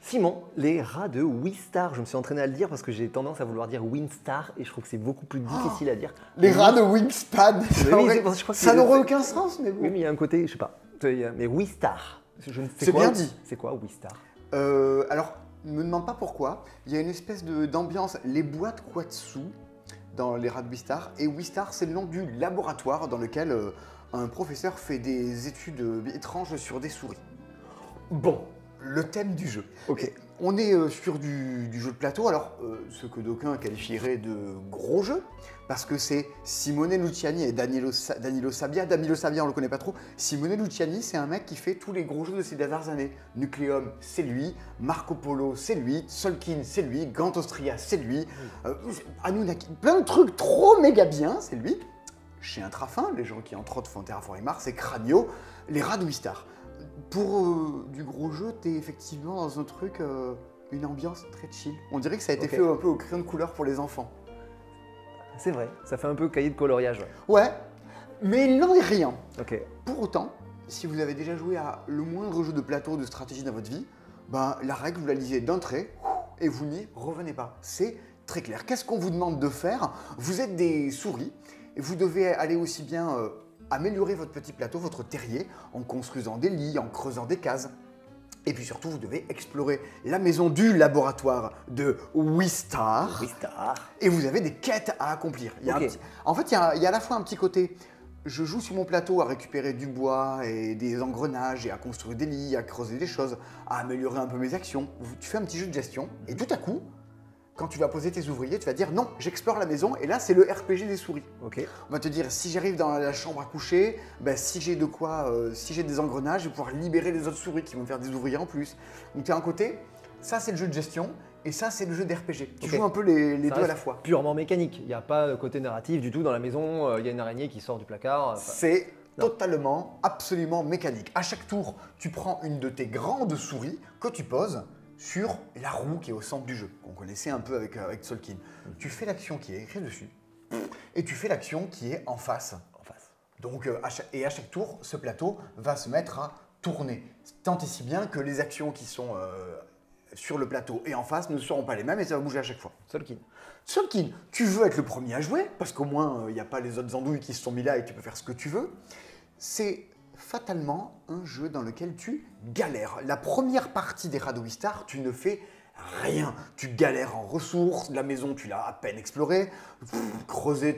Simon, les rats de Wistar, je me suis entraîné à le dire parce que j'ai tendance à vouloir dire Winstar et je trouve que c'est beaucoup plus difficile à dire. Les rats de Wingspan, Oui, c'est pour ça que je crois que ça c'est- n'aurait aucun sens, mais bon. Oui, mais il y a un côté, je sais pas. Mais Wistar, je ne sais C'est quoi. bien dit. C'est quoi Wistar? Alors, me demande pas pourquoi, il y a une espèce d'ambiance, les boîtes Quatsu dans les rats de Wistar, et Wistar c'est le nom du laboratoire dans lequel un professeur fait des études étranges sur des souris. Bon, le thème du jeu. Ok. On est sur du jeu de plateau, alors ce que d'aucuns qualifieraient de gros jeu, parce que c'est Simone Luciani et Danilo Sabbia. Danilo Sabbia, on le connaît pas trop. Simone Luciani, c'est un mec qui fait tous les gros jeux de ces dernières années. Nucleum, c'est lui. Marco Polo, c'est lui. Solkin, c'est lui. Grand Austria, c'est lui. Anunnaki, plein de trucs trop méga bien, c'est lui. Chez Intrafin, les gens qui entre autres font Terraforming Mars, c'est Cranio, les rats de Wistar. Pour du gros jeu, t'es effectivement dans un truc, une ambiance très chill. On dirait que ça a été Ok. fait un peu au crayon de couleur pour les enfants. C'est vrai, ça fait un peu cahier de coloriage. Ouais. Ouais, mais il n'en est rien. Ok. Pour autant, si vous avez déjà joué à le moindre jeu de plateau de stratégie dans votre vie, ben, la règle, vous la lisez d'un trait et vous n'y revenez pas. C'est très clair. Qu'est-ce qu'on vous demande de faire? Vous êtes des souris et vous devez aller aussi bien améliorer votre petit plateau, votre terrier, en construisant des lits, en creusant des cases. Et puis surtout, vous devez explorer la maison du laboratoire de Wistar. Wistar. Et vous avez des quêtes à accomplir. Il y a Ok. En fait, il y a à la fois un petit côté, je joue sur mon plateau à récupérer du bois et des engrenages et à construire des lits, à creuser des choses, à améliorer un peu mes actions. Tu fais un petit jeu de gestion et tout à coup, quand tu vas poser tes ouvriers, tu vas dire non, j'explore la maison et là c'est le RPG des souris. Ok. On va te dire si j'arrive dans la chambre à coucher, ben, si j'ai de quoi, si j'ai des engrenages, je vais pouvoir libérer les autres souris qui vont faire des ouvriers en plus. Donc tu as un côté, ça c'est le jeu de gestion et ça c'est le jeu d'RPG. Tu Ok. joues un peu les Ça deux à reste la fois. Purement mécanique. Il n'y a pas de côté narratif du tout dans la maison. Il y a une araignée qui sort du placard. Enfin, C'est non. totalement, absolument mécanique. À chaque tour, tu prends une de tes grandes souris que tu poses sur la roue qui est au centre du jeu, qu'on connaissait un peu avec Solkin. Tu fais l'action qui est écrite dessus et tu fais l'action qui est en face. en face. Donc, à chaque tour, ce plateau va se mettre à tourner. Tant et si bien que les actions qui sont sur le plateau et en face ne seront pas les mêmes et ça va bouger à chaque fois. Solkin. Solkin, tu veux être le premier à jouer, parce qu'au moins, il n'y a pas les autres andouilles qui se sont mis là et tu peux faire ce que tu veux. C'est fatalement un jeu dans lequel tu galères. La première partie des rats de Wistar, tu ne fais rien. Tu galères en ressources, la maison, tu l'as à peine explorée. Creuser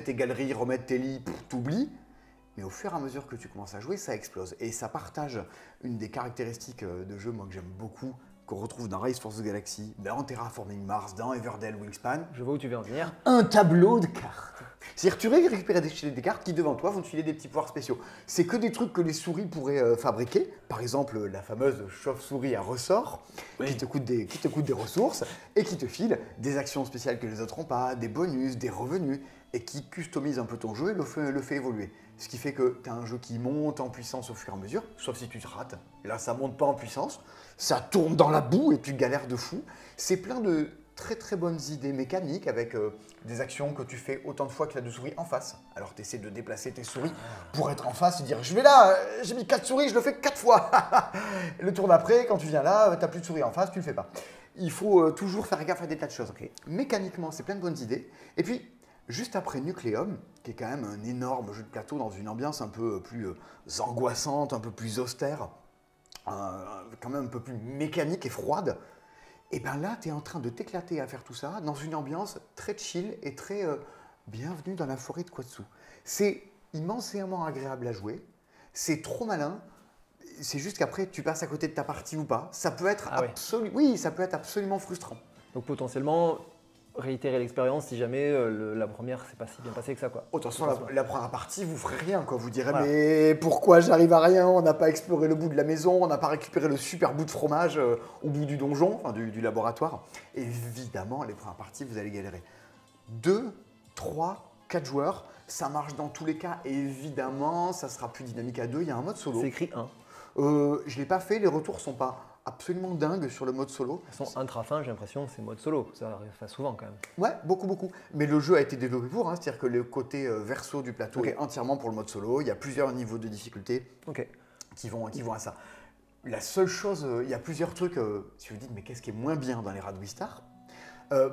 tes galeries, remettre tes lits, t'oublies. Mais au fur et à mesure que tu commences à jouer, ça explose. Et ça partage une des caractéristiques de jeu, moi, que j'aime beaucoup, qu'on retrouve dans Race for the Galaxy, dans Terraforming Mars, dans Everdell Wingspan, Je vois où tu veux en venir. un tableau de cartes. C'est-à-dire que tu récupères des cartes qui, devant toi, vont te filer des petits pouvoirs spéciaux. C'est que des trucs que les souris pourraient fabriquer. Par exemple, la fameuse chauve-souris à ressort, qui te coûte des ressources et qui te file des actions spéciales que les autres n'ont pas, des bonus, des revenus, et qui customise un peu ton jeu et le fait évoluer. Ce qui fait que tu as un jeu qui monte en puissance au fur et à mesure, sauf si tu te rates. Là, ça monte pas en puissance, ça tourne dans la boue et tu galères de fou. C'est plein de très très bonnes idées mécaniques avec des actions que tu fais autant de fois que tu as de souris en face. Alors tu essaies de déplacer tes souris pour être en face et dire je vais là, j'ai mis 4 souris, je le fais 4 fois. Le tour d'après, quand tu viens là, tu n'as plus de souris en face, tu le fais pas. Il faut toujours faire gaffe à des tas de choses. Mécaniquement, c'est plein de bonnes idées. Et puis, juste après Nucleum, qui est quand même un énorme jeu de plateau dans une ambiance un peu plus angoissante, un peu plus austère, quand même un peu plus mécanique et froide, et bien là, tu es en train de t'éclater à faire tout ça dans une ambiance très chill et très bienvenue dans la forêt de Quatsu. C'est immensément agréable à jouer, c'est trop malin, c'est juste qu'après, tu passes à côté de ta partie ou pas. Ça peut être, Ah ouais. oui, ça peut être absolument frustrant. Donc potentiellement, réitérer l'expérience si jamais la première s'est pas si bien passée que ça, quoi. Attention, la première partie, vous ferez rien, quoi. Vous direz, Voilà. mais pourquoi j'arrive à rien? On n'a pas exploré le bout de la maison, on n'a pas récupéré le super bout de fromage au bout du donjon, enfin du laboratoire. Évidemment, les premières parties, vous allez galérer. 2, 3, 4 joueurs, ça marche dans tous les cas. Évidemment, ça sera plus dynamique à 2. Il y a un mode solo. C'est écrit 1. Je ne l'ai pas fait, les retours sont pas absolument dingues sur le mode solo. De toute façon, intra-fin, j'ai l'impression c'est mode solo. Ça arrive pas souvent quand même. Ouais, beaucoup, beaucoup. Mais le jeu a été développé pour, hein, c'est-à-dire que le côté verso du plateau Ok. est entièrement pour le mode solo. Il y a plusieurs niveaux de difficulté Ok. qui vont à ça. La seule chose, il y a plusieurs trucs, si vous dites, mais qu'est-ce qui est moins bien dans les rats de Wistar?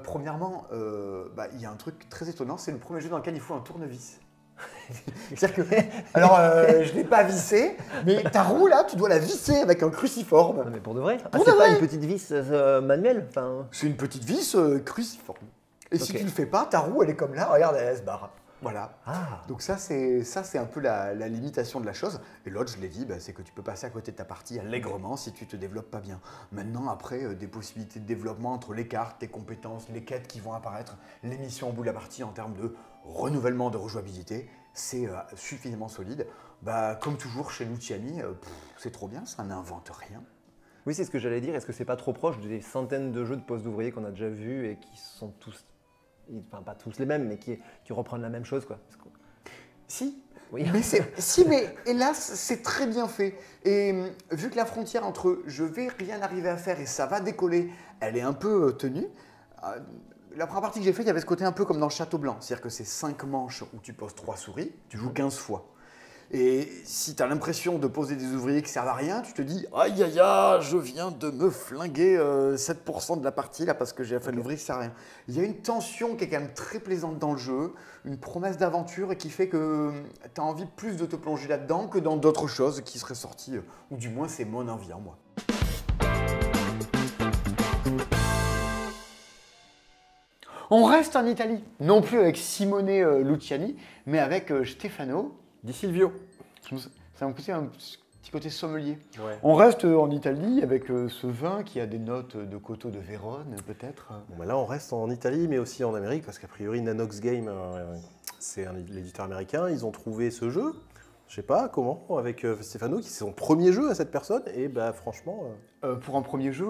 Premièrement, il y a un truc très étonnant, c'est le premier jeu dans lequel il faut un tournevis. C'est-à-dire que, alors, je ne l'ai pas vissé, mais ta roue là, tu dois la visser avec un cruciforme. Non, mais pour de vrai. Pour C'est de pas vrai. une petite vis manuelle. Enfin, C'est une petite vis cruciforme. Et si Ok. tu le fais pas, ta roue elle est comme là, regarde, elle se barre. Voilà. ah. Donc ça c'est un peu la limitation de la chose. Et l'autre, je l'ai dit, bah, c'est que tu peux passer à côté de ta partie allègrement si tu te développes pas bien. Maintenant, après, des possibilités de développement entre les cartes, tes compétences, les quêtes qui vont apparaître, les missions au bout de la partie en termes de renouvellement de rejouabilité, c'est suffisamment solide. Bah, comme toujours chez Luciani, c'est trop bien, ça n'invente rien. Oui, c'est ce que j'allais dire. Est-ce que c'est pas trop proche des centaines de jeux de postes d'ouvriers qu'on a déjà vus et qui sont tous, enfin pas tous les mêmes, mais qui reprennent la même chose, quoi. Parce que- Si, Oui. mais hélas, c'est très bien fait. Et vu que la frontière entre je vais rien arriver à faire et ça va décoller, elle est un peu tenue. La première partie que j'ai faite, il y avait ce côté un peu comme dans le Château Blanc. C'est-à-dire que c'est 5 manches où tu poses 3 souris, tu joues 15 fois. Et si tu as l'impression de poser des ouvriers qui servent à rien, tu te dis aïe aïe aïe, je viens de me flinguer 7% de la partie là parce que j'ai fait un ouvrier qui sert à rien. Il y a une tension qui est quand même très plaisante dans le jeu, une promesse d'aventure et qui fait que tu as envie plus de te plonger là-dedans que dans d'autres choses qui seraient sorties, ou du moins c'est mon envie en moi. On reste en Italie, non plus avec Simone Luciani, mais avec Stefano. Di Silvio. Ça m'a coûté un petit côté sommelier. Ouais. On reste en Italie avec ce vin qui a des notes de Coteau de Vérone, peut-être. Bon, bah là, on reste en Italie, mais aussi en Amérique, parce qu'a priori, Nanox Game, c'est l'éditeur américain. Ils ont trouvé ce jeu, je sais pas comment, avec Stefano, qui c'est son premier jeu à cette personne, et bah franchement, Pour un premier jeu,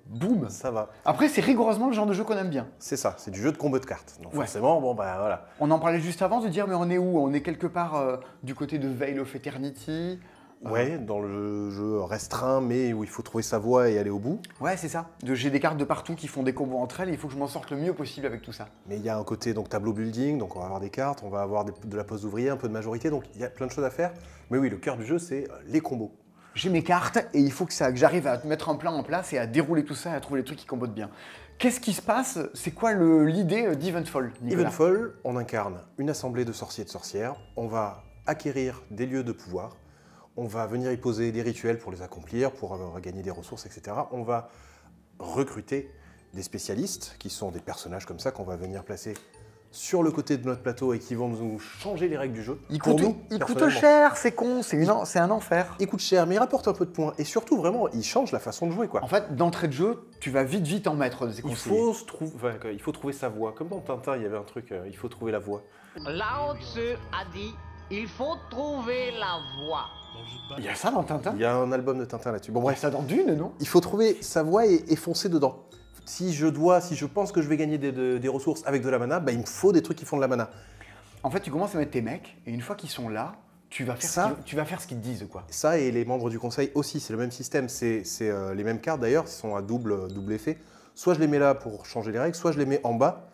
boum. ça va. Après, c'est rigoureusement le genre de jeu qu'on aime bien. C'est ça, c'est du jeu de combo de cartes. Donc Ouais. forcément, bon bah voilà. On en parlait juste avant de dire, mais on est où? On est quelque part du côté de Veil of Eternity. Ouais, dans le jeu restreint, mais où il faut trouver sa voie et aller au bout. Ouais, c'est ça. J'ai des cartes de partout qui font des combos entre elles et il faut que je m'en sorte le mieux possible avec tout ça. Mais il y a un côté donc tableau building, donc on va avoir des cartes, on va avoir de la pose d'ouvrier, un peu de majorité, donc il y a plein de choses à faire. Mais oui, le cœur du jeu, c'est les combos. J'ai mes cartes et il faut que j'arrive à mettre un plan en place et à dérouler tout ça et à trouver les trucs qui combotent bien. Qu'est-ce qui se passe? C'est quoi l'idée d'Eventfall, Nicolas? Eventfall, on incarne une assemblée de sorciers et de sorcières. On va acquérir des lieux de pouvoir. On va venir y poser des rituels pour les accomplir, pour gagner des ressources, etc. On va recruter des spécialistes, qui sont des personnages comme ça qu'on va venir placer sur le côté de notre plateau et qui vont nous changer les règles du jeu. Il Pour coûte, nous, il coûte personnellement. cher, c'est con, c'est un enfer. Il coûte cher, mais il rapporte un peu de points. Et surtout, vraiment, il change la façon de jouer, quoi. En fait, d'entrée de jeu, tu vas vite en mettre de ces Il conseillers. il faut trouver sa voie. Comme dans Tintin, il y avait un truc, il faut trouver la voie. Lao Tzu a dit il faut trouver la voie. Il y a ça dans Tintin? Il y a un album de Tintin là-dessus. Bon, Il y a bref, ça dans Dune, non? il faut trouver sa voie et foncer dedans. Si je pense que je vais gagner des ressources avec de la mana, bah, il me faut des trucs qui font de la mana. En fait, tu commences à mettre tes mecs et une fois qu'ils sont là, tu vas faire, Ça- tu vas faire ce qu'ils te disent, quoi. Ça et les membres du conseil aussi, c'est le même système. C'est les mêmes cartes d'ailleurs, qui sont à double effet. Soit je les mets là pour changer les règles, soit je les mets en bas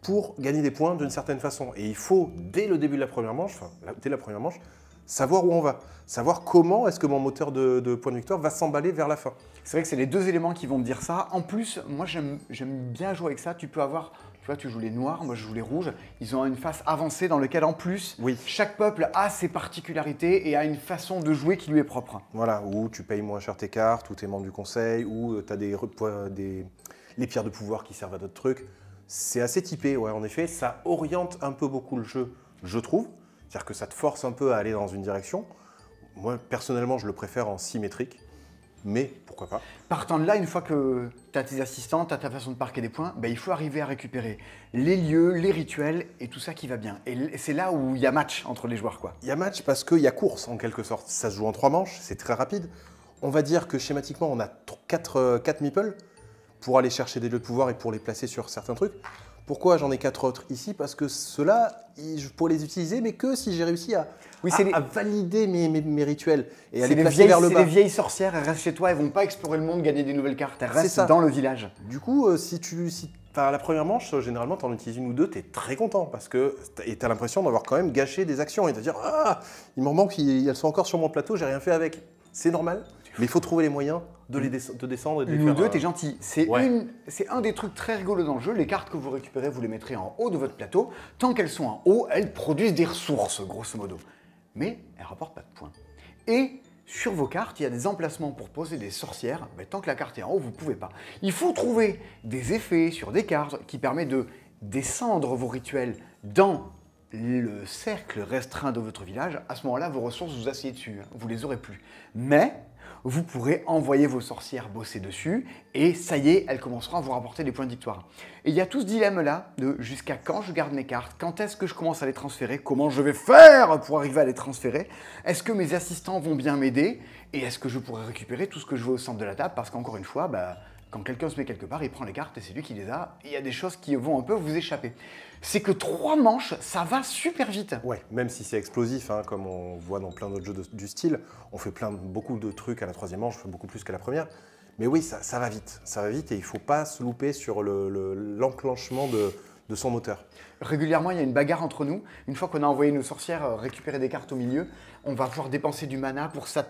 pour gagner des points d'une certaine façon. Et il faut, dès le début de la première manche, dès la première manche, savoir où on va. Savoir comment est-ce que mon moteur de points de victoire va s'emballer vers la fin. C'est vrai que c'est les deux éléments qui vont te dire ça. En plus, moi j'aime bien jouer avec ça. Tu peux avoir, tu vois, tu joues les noirs, moi je joue les rouges. Ils ont une face avancée dans laquelle en plus, Oui. chaque peuple a ses particularités et a une façon de jouer qui lui est propre. Voilà, où tu payes moins cher tes cartes, ou t'es membre du conseil, ou tu as les pierres de pouvoir qui servent à d'autres trucs. C'est assez typé, ouais, en effet. Ça oriente un peu beaucoup le jeu, je trouve. C'est-à-dire que ça te force un peu à aller dans une direction. Moi, personnellement, je le préfère en symétrique, mais pourquoi pas. Partant de là, une fois que tu as tes assistants, tu as ta façon de parquer des points, il faut arriver à récupérer les lieux, les rituels et tout ça qui va bien. Et c'est là où il y a match entre les joueurs, quoi. Il y a match parce qu'il y a course, en quelque sorte. Ça se joue en 3 manches, c'est très rapide. On va dire que schématiquement, on a 4 meeples pour aller chercher des lieux de pouvoir et pour les placer sur certains trucs. Pourquoi j'en ai 4 autres ici? Parce que ceux-là, je pourrais les utiliser, mais que si j'ai réussi à valider mes rituels et à les placer vers le C'est bas. les vieilles sorcières, elles restent chez toi, elles vont pas explorer le monde, gagner des nouvelles cartes, elles C'est restent ça. dans le village. Du coup, la première manche, généralement, tu en utilises une ou deux, tu es très content parce que tu as l'impression d'avoir quand même gâché des actions et de dire ah, il m'en manque, elles sont encore sur mon plateau, j'ai rien fait avec. C'est normal, mais il faut trouver les moyens de descendre et de les Une ou faire, deux, t'es gentil. C'est ouais. un des trucs très rigolos dans le jeu. Les cartes que vous récupérez, vous les mettrez en haut de votre plateau. Tant qu'elles sont en haut, elles produisent des ressources, grosso modo. Mais elles rapportent pas de points. Et sur vos cartes, il y a des emplacements pour poser des sorcières. Mais tant que la carte est en haut, vous ne pouvez pas. Il faut trouver des effets sur des cartes qui permettent de descendre vos rituels dans le cercle restreint de votre village. À ce moment-là, vos ressources, vous asseyez dessus. Hein. Vous les aurez plus. Mais vous pourrez envoyer vos sorcières bosser dessus et ça y est, elles commenceront à vous rapporter des points de victoire. Et il y a tout ce dilemme-là de jusqu'à quand je garde mes cartes, quand est-ce que je commence à les transférer, comment je vais faire pour arriver à les transférer, est-ce que mes assistants vont bien m'aider et est-ce que je pourrai récupérer tout ce que je veux au centre de la table parce qu'encore une fois, quand quelqu'un se met quelque part, il prend les cartes et c'est lui qui les a. Il y a des choses qui vont un peu vous échapper. C'est que 3 manches, ça va super vite. Ouais, même si c'est explosif, hein, comme on voit dans plein d'autres jeux du style, on fait beaucoup de trucs à la 3e manche, beaucoup plus qu'à la première. Mais oui, ça va vite et il ne faut pas se louper sur l'enclenchement de son moteur. Régulièrement, il y a une bagarre entre nous. Une fois qu'on a envoyé nos sorcières récupérer des cartes au milieu, on va pouvoir dépenser du mana pour faire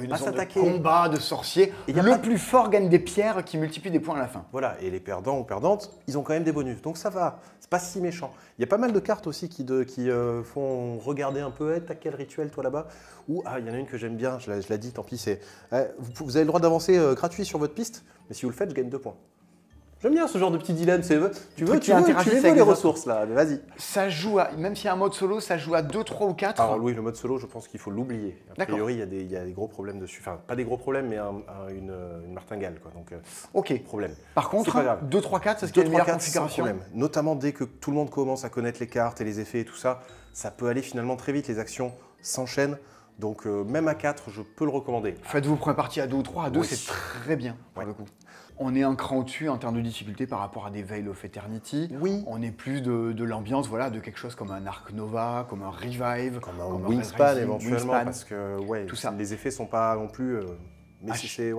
une sorte de combat de sorciers. Et le plus fort gagne des pierres qui multiplient des points à la fin. Voilà, et les perdants ou perdantes, ils ont quand même des bonus. Donc ça va, c'est pas si méchant. Il y a pas mal de cartes aussi qui font regarder un peu, t'as quel rituel toi là-bas? Ou, il y en a une que j'aime bien, je l'ai dit, tant pis, c'est vous avez le droit d'avancer gratuit sur votre piste, mais si vous le faites, je gagne 2 points. J'aime bien ce genre de petit dilemme. Tu veux les ressources là, vas-y. Ça joue à, même s'il y a un mode solo, ça joue à 2, 3 ou 4. Alors oui, le mode solo, je pense qu'il faut l'oublier. A priori, il y a des gros problèmes dessus. Enfin, pas des gros problèmes, mais une martingale, quoi. Donc, ok. Problème. Par contre, 2, 3, 4, c'est ce qui est une meilleure configuration. Notamment dès que tout le monde commence à connaître les cartes et les effets et tout ça, ça peut aller finalement très vite. Les actions s'enchaînent. Donc même à 4, je peux le recommander. Faites-vous première partie à 2 ou 3. À 2, c'est très bien pour le coup. On est un cran au-dessus en termes de difficulté par rapport à des Veil of Eternity. Oui. On est plus de l'ambiance, voilà, de quelque chose comme un Arc Nova, comme un Revive, comme un Wingspan éventuellement, parce que tout ça. Les effets sont pas non plus. Mais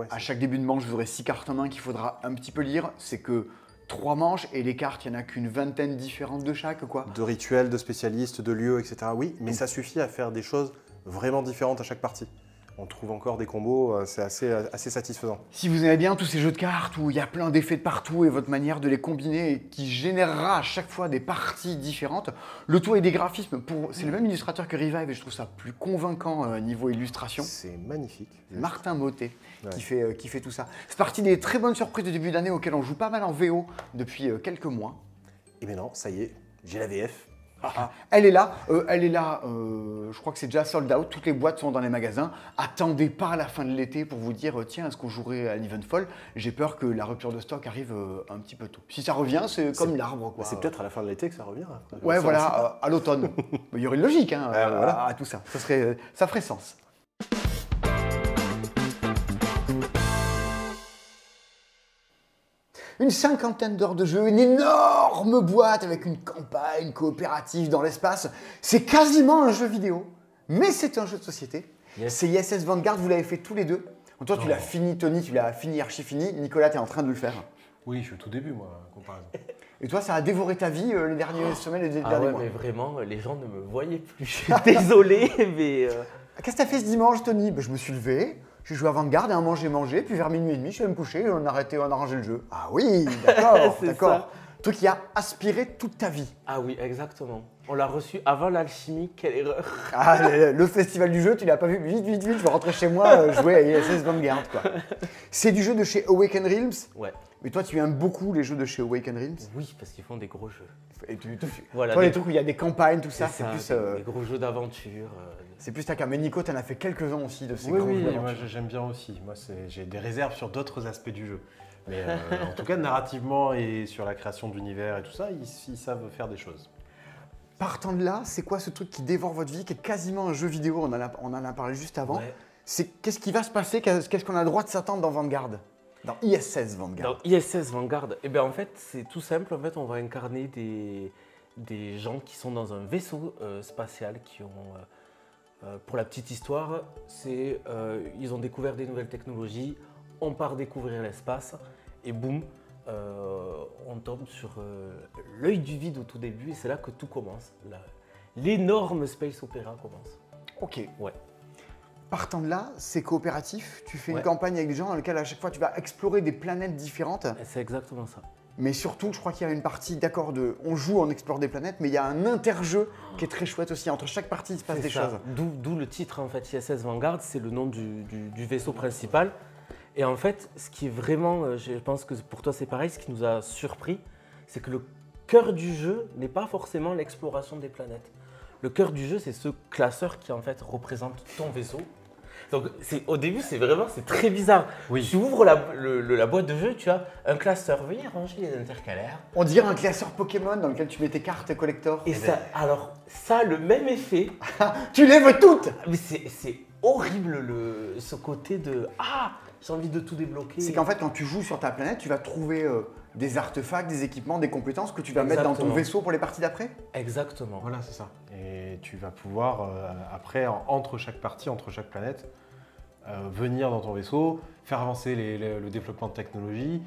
à chaque début de manche, vous aurez 6 cartes en main qu'il faudra un petit peu lire. C'est que 3 manches et les cartes, il n'y en a qu'une vingtaine différentes de chaque, quoi. De rituels, de spécialistes, de lieux, etc. Oui, mais ça suffit à faire des choses vraiment différentes à chaque partie. On trouve encore des combos, c'est assez satisfaisant. Si vous aimez bien tous ces jeux de cartes où il y a plein d'effets de partout et votre manière de les combiner et qui générera à chaque fois des parties différentes, le tout est des graphismes. C'est le même illustrateur que Revive et je trouve ça plus convaincant niveau illustration. C'est magnifique. Martin Mottet qui fait tout ça. C'est partie des très bonnes surprises de début d'année auxquelles on joue pas mal en VO depuis quelques mois. Et maintenant, ça y est, j'ai la VF. Elle est là, je crois que c'est déjà sold out, toutes les boîtes sont dans les magasins. Attendez pas la fin de l'été pour vous dire tiens, est-ce qu'on jouerait à l'Eventful? J'ai peur que la rupture de stock arrive un petit peu tôt. Si ça revient, c'est comme l'arbre, quoi. C'est peut-être à la fin de l'été que ça revient. Ouais, voilà, à l'automne. Il y aurait une logique à tout ça. Ça ferait sens. Une 50aine d'heures de jeu, une énorme boîte avec une campagne coopérative dans l'espace. C'est quasiment un jeu vidéo, mais c'est un jeu de société. Yes. C'est ISS Vanguard, vous l'avez fait tous les deux. Toi, tu l'as fini, Tony, tu l'as fini, archi fini. Nicolas, tu es en train de le faire. Oui, je suis au tout début, moi, comparaison. Et toi, ça a dévoré ta vie les dernières semaines et les derniers mois. Mais vraiment, les gens ne me voyaient plus. Je suis désolé, mais... Qu'est-ce que tu as fait ce dimanche, Tony? Je me suis levé. J'ai joué à Vanguard et un manger, puis vers minuit et demi, je suis allé me coucher et on a arrangé le jeu. Ah oui, d'accord, d'accord. Truc qui a aspiré toute ta vie. Ah oui, exactement. On l'a reçu avant l'alchimie, quelle erreur. Ah, le festival du jeu, tu l'as pas vu, vite, je vais rentrer chez moi jouer à ISS Vanguard, quoi. C'est du jeu de chez Awaken Realms. Ouais. Mais toi, tu aimes beaucoup les jeux de chez Awaken Realms? Oui, parce qu'ils font des gros jeux. Et voilà, les trucs où il y a des campagnes, tout ça, c'est plus... Des gros jeux d'aventure. C'est plus ta carte. Mais Nico, t'en as fait quelques-uns aussi de ces gros jeux d'aventure. Oui, moi j'aime bien aussi. Moi, j'ai des réserves sur d'autres aspects du jeu. Mais en tout cas, narrativement et sur la création d'univers et tout ça, ils savent faire des choses. Partant de là, c'est quoi ce truc qui dévore votre vie, qui est quasiment un jeu vidéo? On en a parlé juste avant. Ouais. Qu'est-ce qui va se passer? Qu'est-ce qu'on a le droit de s'attendre dans Vanguard? Dans ISS Vanguard. Dans ISS Vanguard, eh bien en fait, c'est tout simple. En fait, on va incarner des gens qui sont dans un vaisseau spatial qui ont, pour la petite histoire, ils ont découvert des nouvelles technologies, on part découvrir l'espace et boum, on tombe sur l'œil du vide au tout début et c'est là que tout commence. L'énorme space opéra commence. Ok. Ouais. partant de là, c'est coopératif. Tu fais une Ouais. campagne avec des gens dans lesquels à chaque fois tu vas explorer des planètes différentes. Et c'est exactement ça. Mais surtout, je crois qu'il y a une partie, d'accord, on joue, on explore des planètes, mais il y a un interjeu qui est très chouette aussi. Entre chaque partie, il se passe C'est des ça. choses. D'où le titre en fait, ISS Vanguard, c'est le nom du vaisseau principal. Et en fait, ce qui est vraiment, je pense que pour toi c'est pareil, ce qui nous a surpris, c'est que le cœur du jeu n'est pas forcément l'exploration des planètes. Le cœur du jeu, c'est ce classeur qui en fait représente ton vaisseau. Donc au début, c'est très bizarre. Oui. Tu ouvres la boîte de jeu, tu as un classeur, veuillez ranger les intercalaires. On dirait un classeur Pokémon dans lequel tu mets tes cartes collector. Et ça, alors, ça a le même effet. Tu les veux toutes! Mais c'est horrible ce côté de « Ah, j'ai envie de tout débloquer ». C'est qu'en fait, quand tu joues sur ta planète, tu vas trouver des artefacts, des équipements, des compétences que tu vas mettre dans ton Exactement. vaisseau pour les parties d'après. Exactement. Voilà, c'est ça. Et tu vas pouvoir, après, entre chaque partie, entre chaque planète, venir dans ton vaisseau, faire avancer le développement de technologie,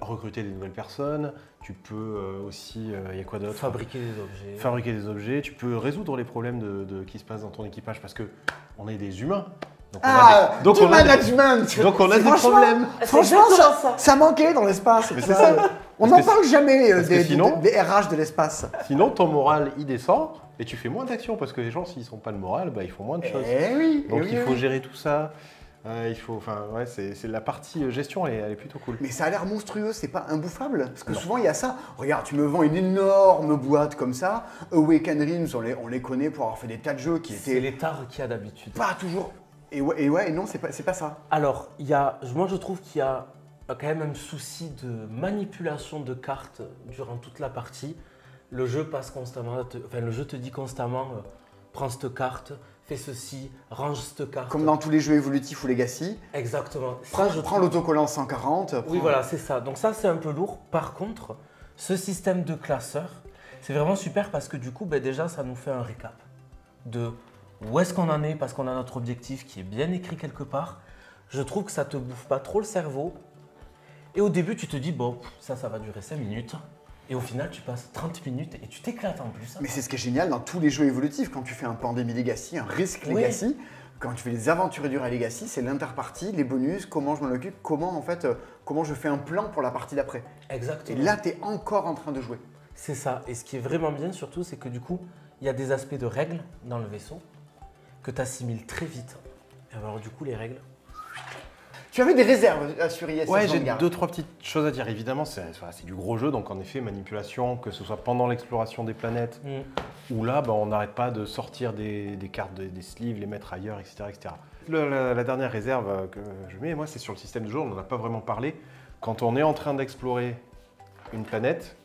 recruter des nouvelles personnes. Tu peux aussi, il y a quoi d'autre? Fabriquer des objets. Fabriquer des objets. Tu peux résoudre les problèmes qui se passent dans ton équipage parce que on est des humains. Donc Du on a des management! donc on a des Franchement, problèmes. Franchement, exactement ça manquait dans l'espace. Mais c'est ça. On Parce n'en que parle jamais parce que sinon- des RH de l'espace. Sinon, ton moral, il descend et tu fais moins d'actions parce que les gens, s'ils sont pas le moral, bah, ils font moins de choses. Eh oui! Donc eh oui, il faut oui. gérer tout ça. C'est la partie gestion, elle est plutôt cool. Mais ça a l'air monstrueux, c'est pas imbouffable? Parce que souvent il y a ça. Regarde, tu me vends une énorme boîte comme ça. Awaken Realms, on les connaît pour avoir fait des tas de jeux qui C'est étaient l'état qu'il y a d'habitude. pas toujours. Et non, c'est pas ça. Alors, moi je trouve qu'il y a quand même un souci de manipulation de cartes durant toute la partie. Le jeu le jeu te dit constamment prends cette carte, fais ceci, range cette carte. Comme dans tous les jeux évolutifs ou Legacy. Exactement. Prends l'autocollant 140. Oui, voilà, c'est ça. Donc ça, c'est un peu lourd. Par contre, ce système de classeur, c'est vraiment super parce que du coup, déjà, ça nous fait un récap de où est-ce qu'on en est parce qu'on a notre objectif qui est bien écrit quelque part. Je trouve que ça te bouffe pas trop le cerveau. Et au début, tu te dis, bon, ça va durer 5 minutes. Et au final, tu passes 30 minutes et tu t'éclates en plus. Mais c'est ce qui est génial dans tous les jeux évolutifs. Quand tu fais un Pandémie Legacy, un Risk Oui. Legacy, quand tu fais les aventures dures à Legacy, c'est l'interpartie, les bonus, comment je m'en occupe, comment je fais un plan pour la partie d'après. Et Exactement. là, tu es encore en train de jouer. C'est ça. Et ce qui est vraiment bien surtout, c'est que du coup, il y a des aspects de règles dans le vaisseau que tu assimiles très vite. Et alors du coup, les règles, Tu avais des réserves sur ISS Ouais, j'ai Vanguard. 2-3 petites choses à dire. Évidemment, c'est du gros jeu, donc en effet, manipulation, que ce soit pendant l'exploration des planètes, où là, on n'arrête pas de sortir des cartes, des sleeves, les mettre ailleurs, etc. etc. La dernière réserve que je mets, moi, c'est sur le système de jeu, on n'en a pas vraiment parlé. Quand on est en train d'explorer une planète,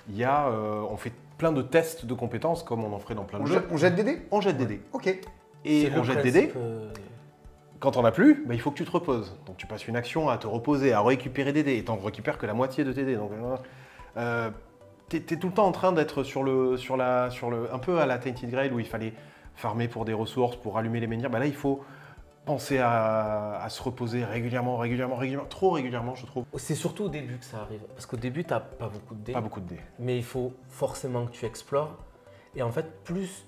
on fait plein de tests de compétences, comme on en ferait dans plein de jeux. On jette des dés? On jette des dés. Ok. Et c'est le on jette des dés. principe, Quand on n'a plus, il faut que tu te reposes. Donc tu passes une action à te reposer, à récupérer des dés, et tu n'en récupères que la moitié de tes dés. Donc tu es tout le temps en train d'être un peu à la Tainted Grail où il fallait farmer pour des ressources, pour allumer les menhirs. Là, il faut penser à se reposer régulièrement, trop régulièrement, je trouve. C'est surtout au début que ça arrive. Parce qu'au début, tu n'as pas beaucoup de dés. Pas beaucoup de dés. Mais il faut forcément que tu explores. Et en fait, plus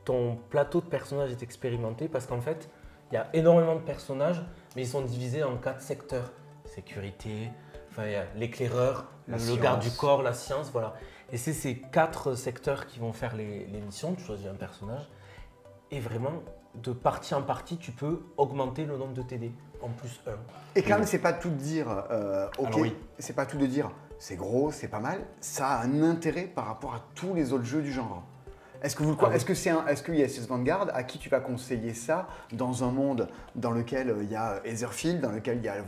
ton plateau de personnages est expérimenté, parce qu'en fait, il y a énormément de personnages, mais ils sont divisés en 4 secteurs. Sécurité, il y a l'éclaireur, le garde du corps, la science, voilà. Et c'est ces 4 secteurs qui vont faire les missions. Tu choisis un personnage. Et vraiment, de partie en partie, tu peux augmenter le nombre de TD en plus 1. Et quand même, c'est pas tout de dire, ok, Alors oui. c'est pas tout de dire, c'est gros, c'est pas mal. Ça a un intérêt par rapport à tous les autres jeux du genre. Est-ce que ISS Vanguard, à qui tu vas conseiller ça dans un monde dans lequel il y a Etherfield, dans lequel il y a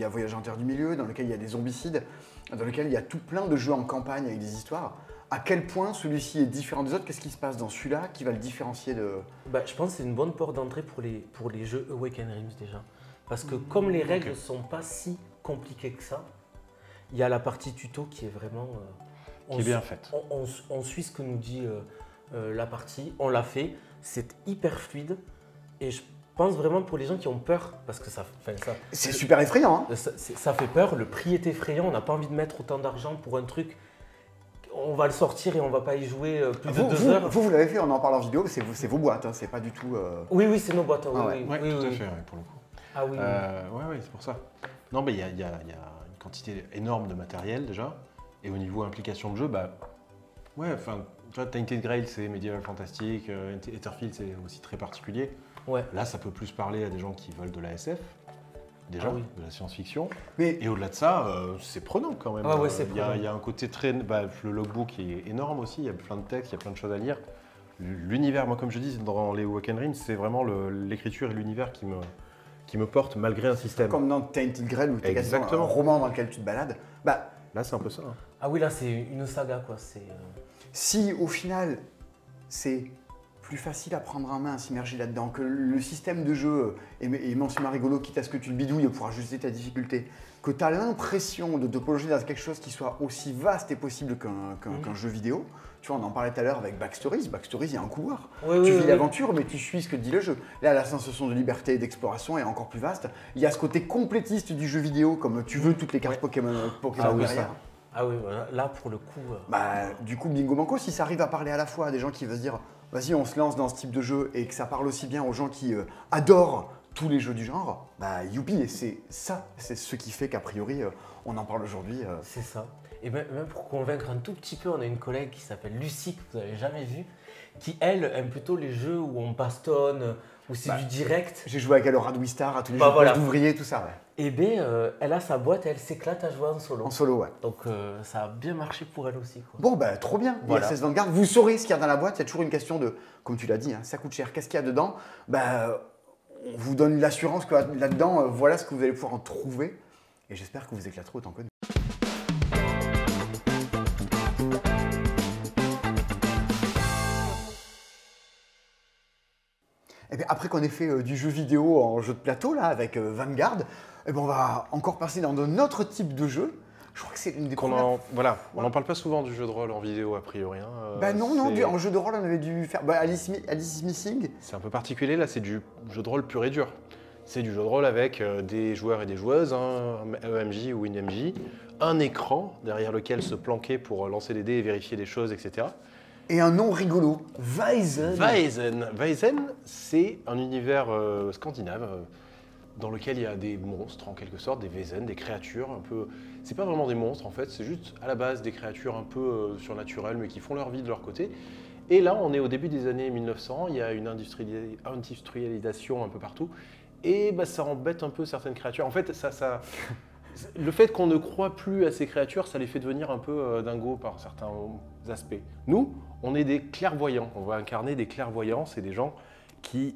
Voyage en Terre du Milieu, dans lequel il y a des zombicides, dans lequel il y a tout plein de jeux en campagne avec des histoires? À quel point celui-ci est différent des autres? Qu'est-ce qui se passe dans celui-là qui va le différencier de... Je pense que c'est une bonne porte d'entrée pour les jeux Awaken Realms déjà. Parce que comme les règles ne sont pas si compliquées que ça, il y a la partie tuto qui est vraiment... Qui est bien faite. On suit ce que nous dit la partie, on l'a fait, c'est hyper fluide. Et je pense vraiment pour les gens qui ont peur, parce que C'est super effrayant, hein? ça fait peur, le prix est effrayant, on n'a pas envie de mettre autant d'argent pour un truc. on va le sortir et on va pas y jouer plus de Vous, 2 vous, heures. vous l'avez fait, on en parle en vidéo, c'est vos boîtes, hein, c'est pas du tout. Oui, c'est nos boîtes. Oui, Ah ouais. oui, Ouais, oui, tout à oui. fait, ouais, pour le coup. Ah oui. Ouais, c'est pour ça. Non, mais il y a une quantité énorme de matériel déjà. Et au niveau implication de jeu, bah. Ouais, enfin, tu vois, Tainted Grail, c'est médiéval fantastique. Etherfield, c'est aussi très particulier. Ouais. Là, ça peut plus parler à des gens qui veulent de la SF, déjà, Ah oui. de la science-fiction. Mais Et au-delà de ça, c'est prenant quand même. Ah ouais, c'est Il y a- prenant. il y a un côté très. Bah, le logbook est énorme aussi, il y a plein de textes, il y a plein de choses à lire. L'univers, moi, comme je dis, dans les Woken Dreams, c'est vraiment l'écriture et l'univers qui me portent malgré un système. comme dans Tainted Grail, où tu quasiment un Exactement. roman dans lequel tu te balades, bah, Là, c'est un peu ça. Hein. Ah oui, là, c'est une saga, quoi. C'est. si au final c'est plus facile à prendre en main, à s'immerger là-dedans, que le système de jeu est immensément rigolo, quitte à ce que tu le bidouilles pour ajuster ta difficulté, que tu as l'impression de te plonger dans quelque chose qui soit aussi vaste et possible qu'un jeu vidéo. Tu vois, on en parlait tout à l'heure avec Backstories. Backstories, il y a un couloir. Oui, tu oui, vis oui. l'aventure, mais tu suis ce que dit le jeu. Là, la sensation de liberté et d'exploration est encore plus vaste. Il y a ce côté complétiste du jeu vidéo, comme tu veux toutes les cartes Pokémon Ah oui, derrière. ça. Ah oui, voilà. Là, pour le coup. Bah, du coup, Bingo Banco, si ça arrive à parler à la fois à des gens qui veulent se dire vas-y, on se lance dans ce type de jeu et que ça parle aussi bien aux gens qui adorent tous les jeux du genre, bah youpi, et c'est ça, c'est ce qui fait qu'a priori, on en parle aujourd'hui. C'est ça. Et même pour convaincre un tout petit peu, on a une collègue qui s'appelle Lucie, que vous n'avez jamais vue, qui elle aime plutôt les jeux où on bastonne, où c'est du direct. J'ai joué avec elle au Radouistar, à tous les Bah jeux voilà. d'ouvriers, tout ça, ouais. Et bien, elle a sa boîte et elle s'éclate à jouer en solo. En solo, ouais. Donc ça a bien marché pour elle aussi, quoi. Bon, bah trop bien. Voilà. ISS Vanguard, vous saurez ce qu'il y a dans la boîte. Il y a toujours une question de, comme tu l'as dit, hein, ça coûte cher. Qu'est-ce qu'il y a dedans? Bah, on vous donne l'assurance que là-dedans, voilà ce que vous allez pouvoir en trouver. Et j'espère que vous éclaterez autant que nous. Et bien, après qu'on ait fait du jeu vidéo en jeu de plateau, là, avec Vanguard, eh ben, on va encore passer dans un autre type de jeu. Je crois que c'est une des premières. Voilà, on n'en parle pas souvent du jeu de rôle en vidéo a priori. Hein. Bah non, C'est- en jeu de rôle, on avait dû faire Alice is Missing. C'est un peu particulier, là c'est du jeu de rôle pur et dur. C'est du jeu de rôle avec des joueurs et des joueuses, un EMJ ou une MJ, un écran derrière lequel se planquer pour lancer des dés et vérifier des choses, etc. Et un nom rigolo, Weizen. Weizen. Weizen, c'est un univers scandinave dans lequel il y a des monstres en quelque sorte, des Wesen, des créatures un peu... C'est pas vraiment des monstres en fait, c'est juste à la base des créatures un peu surnaturelles mais qui font leur vie de leur côté. Et là, on est au début des années 1900, il y a une industrialisation un peu partout et bah, ça embête un peu certaines créatures. En fait, le fait qu'on ne croit plus à ces créatures, ça les fait devenir un peu dingos par certains aspects. Nous, on est des clairvoyants, on va incarner des clairvoyants, c'est des gens qui,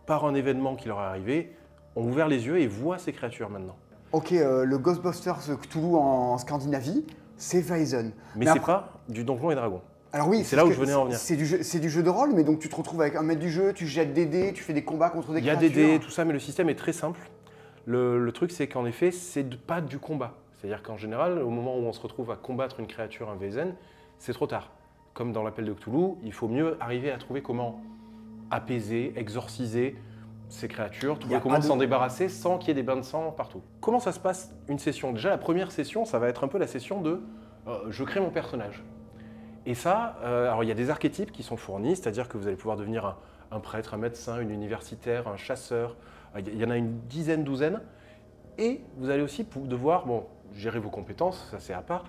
par un événement qui leur est arrivé, ont ouvert les yeux et voient ces créatures maintenant. Ok, le Ghostbusters Cthulhu en Scandinavie, c'est Weizen. Mais c'est pas du Donjon et Dragon. Alors oui, c'est là où je venais en venir. C'est du jeu de rôle, mais donc tu te retrouves avec un maître du jeu, tu jettes des dés, tu fais des combats contre des Il y a créatures. des dés, tout ça, mais le système est très simple. Le truc, c'est qu'en effet, c'est pas du combat. C'est-à-dire qu'en général, au moment où on se retrouve à combattre une créature, un Wesen, c'est trop tard. Comme dans l'appel de Cthulhu, il faut mieux arriver à trouver comment apaiser, exorciser ces créatures, trouver comment s'en débarrasser sans qu'il y ait des bains de sang partout. Comment ça se passe une session? Déjà, la première session, ça va être un peu la session de je crée mon personnage. Et ça, alors il y a des archétypes qui sont fournis, c'est-à-dire que vous allez pouvoir devenir un prêtre, un médecin, une universitaire, un chasseur. Il y en a une dizaine, douzaine. Et vous allez aussi devoir gérer vos compétences, ça c'est à part.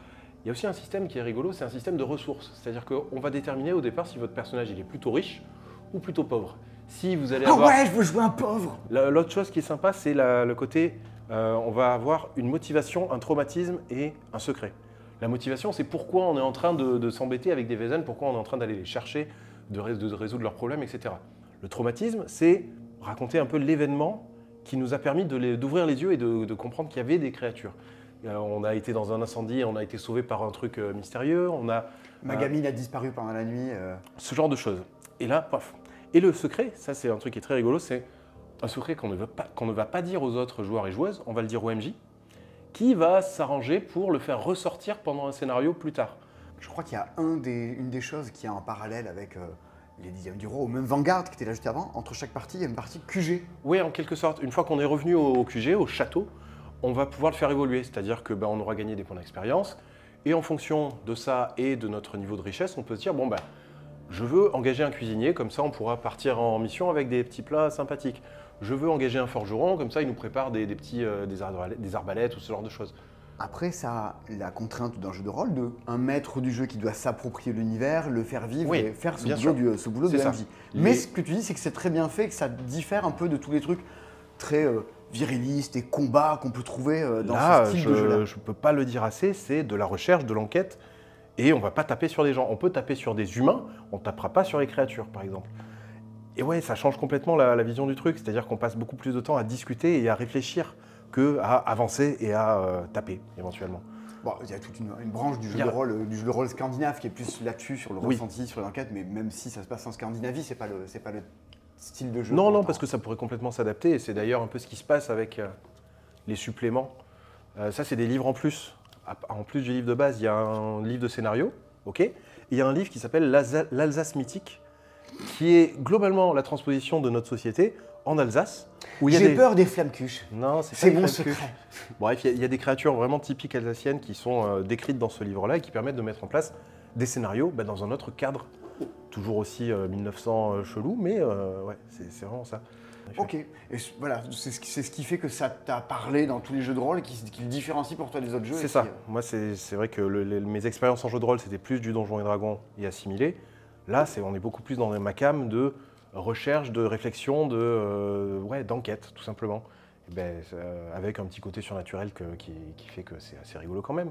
Il y a aussi un système qui est rigolo, c'est un système de ressources. C'est-à-dire qu'on va déterminer au départ si votre personnage il est plutôt riche ou plutôt pauvre. Si vous allez avoir... ouais, je veux jouer un pauvre. L'autre chose qui est sympa, c'est le côté, on va avoir une motivation, un traumatisme et un secret. La motivation, c'est pourquoi on est en train de s'embêter avec des Wesen, pourquoi on est en train d'aller les chercher, de résoudre leurs problèmes, etc. Le traumatisme, c'est raconter un peu l'événement qui nous a permis d'ouvrir les yeux et de comprendre qu'il y avait des créatures. On a été dans un incendie, on a été sauvé par un truc mystérieux, Ma gamine a disparu pendant la nuit. ce genre de choses. Et là, paf. Et le secret, ça c'est un truc qui est très rigolo, c'est un secret qu'on ne va pas dire aux autres joueurs et joueuses, on va le dire au MJ, qui va s'arranger pour le faire ressortir pendant un scénario plus tard. Je crois qu'il y a une des choses qui est en parallèle avec les Dixièmes du Roi, ou même Vanguard qui était là juste avant. Entre chaque partie, il y a une partie QG. Oui, en quelque sorte. Une fois qu'on est revenu au QG, au château, on va pouvoir le faire évoluer. C'est-à-dire que on aura gagné des points d'expérience Et en fonction de ça et de notre niveau de richesse, on peut se dire, bon, bah, je veux engager un cuisinier, comme ça on pourra partir en mission avec des petits plats sympathiques. Je veux engager un forgeron, comme ça il nous prépare des arbalètes ou ce genre de choses. Après, ça a la contrainte d'un jeu de rôle de un maître du jeu qui doit s'approprier l'univers, le faire vivre Oui, et faire bien sûr. ce boulot de C'est ça. MJ. Mais ce que tu dis, c'est que c'est très bien fait, que ça diffère un peu de tous les trucs très virilistes et combats qu'on peut trouver dans Là, ce style de jeu-là. je ne peux pas le dire assez, c'est de la recherche, de l'enquête, et on ne va pas taper sur des gens. On peut taper sur des humains, on ne tapera pas sur les créatures, par exemple. Et ouais, ça change complètement la vision du truc, c'est-à-dire qu'on passe beaucoup plus de temps à discuter et à réfléchir qu'à avancer et à taper, éventuellement. Bon, il y a toute une branche du jeu de rôle scandinave qui est plus là-dessus, sur le Oui. ressenti, sur l'enquête, mais même si ça se passe en Scandinavie, c'est pas le style de jeu. Non, qu'on non, entend. parce que ça pourrait complètement s'adapter, et c'est d'ailleurs un peu ce qui se passe avec les suppléments. Ça, c'est des livres en plus. En plus du livre de base, il y a un livre de scénario, ok, et il y a un livre qui s'appelle l'Alsace mythique, qui est globalement la transposition de notre société en Alsace. J'ai peur des flammes-cuches. Non, C'est pas mon des secret. flammes-cuches. Bref, il y a des créatures vraiment typiques alsaciennes qui sont décrites dans ce livre-là et qui permettent de mettre en place des scénarios dans un autre cadre. Toujours aussi 1900 chelou, mais ouais, c'est vraiment ça. Ok, et voilà, c'est ce qui fait que ça t'a parlé dans tous les jeux de rôle et qui le différencie pour toi des autres jeux. C'est ça. Moi, c'est vrai que mes expériences en jeu de rôle, c'était plus du Donjons et Dragons et assimilé. Là, on est beaucoup plus dans ma came de recherche, de réflexion, d'enquête, tout simplement. Et avec un petit côté surnaturel qui fait que c'est assez rigolo quand même.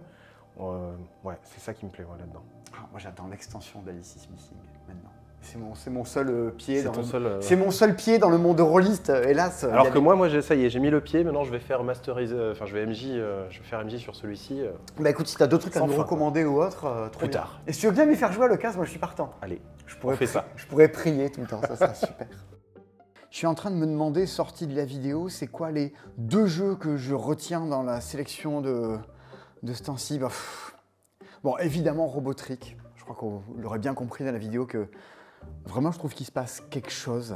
Ouais, c'est ça qui me plaît là-dedans. Ah, moi, j'attends l'extension d'Alice's Missing maintenant. C'est mon seul pied. C'est mon seul pied dans le monde rôliste, hélas. Alors que moi, ça y est, j'ai mis le pied. Maintenant, je vais faire je vais faire MJ sur celui-ci. Bah écoute, si t'as d'autres trucs à Sans nous fin. recommander ou autre, trop Plus bien. tard. Et si tu veux bien m'y faire jouer à l'occasion, moi je suis partant. Allez, On fait ça. Je pourrais prier tout le temps, ça serait super. Je suis en train de me demander, sorti de la vidéo, c'est quoi les 2 jeux que je retiens dans la sélection de ce temps-ci. Bon, évidemment, Robotrick. Je crois qu'on l'aurait bien compris dans la vidéo que vraiment, je trouve qu'il se passe quelque chose.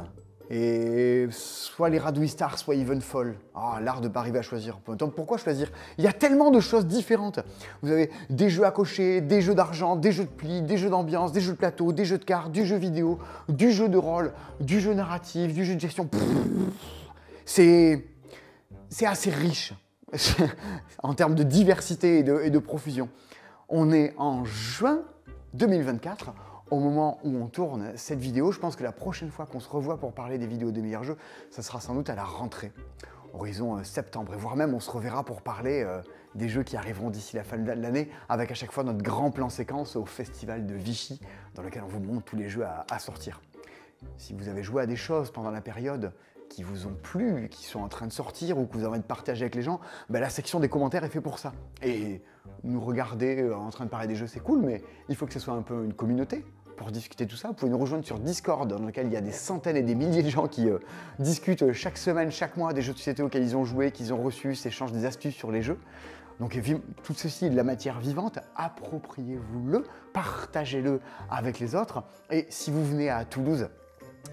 Et soit les Radouis Stars, soit Evenfall. Ah, l'art de pas arriver à choisir. Donc, pourquoi choisir? Il y a tellement de choses différentes. Vous avez des jeux à cocher, des jeux d'argent, des jeux de pli, des jeux d'ambiance, des jeux de plateau, des jeux de cartes, du jeu vidéo, du jeu de rôle, du jeu narratif, du jeu de gestion. C'est assez riche en termes de diversité et de profusion. On est en juin 2024. Au moment où on tourne cette vidéo, je pense que la prochaine fois qu'on se revoit pour parler des vidéos des meilleurs jeux, ça sera sans doute à la rentrée, horizon septembre. Et voire même, on se reverra pour parler des jeux qui arriveront d'ici la fin de l'année, avec à chaque fois notre grand plan séquence au festival de Vichy, dans lequel on vous montre tous les jeux à sortir. Si vous avez joué à des choses pendant la période qui vous ont plu, qui sont en train de sortir ou que vous avez envie de partager avec les gens, la section des commentaires est faite pour ça. Et nous regarder en train de parler des jeux, c'est cool, mais il faut que ce soit un peu une communauté pour discuter de tout ça. Vous pouvez nous rejoindre sur Discord, dans lequel il y a des centaines et des milliers de gens qui discutent chaque semaine, chaque mois des jeux de société auxquels ils ont joué, qu'ils ont reçus, s'échangent des astuces sur les jeux. Donc tout ceci est de la matière vivante, appropriez-vous-le, partagez-le avec les autres. Et si vous venez à Toulouse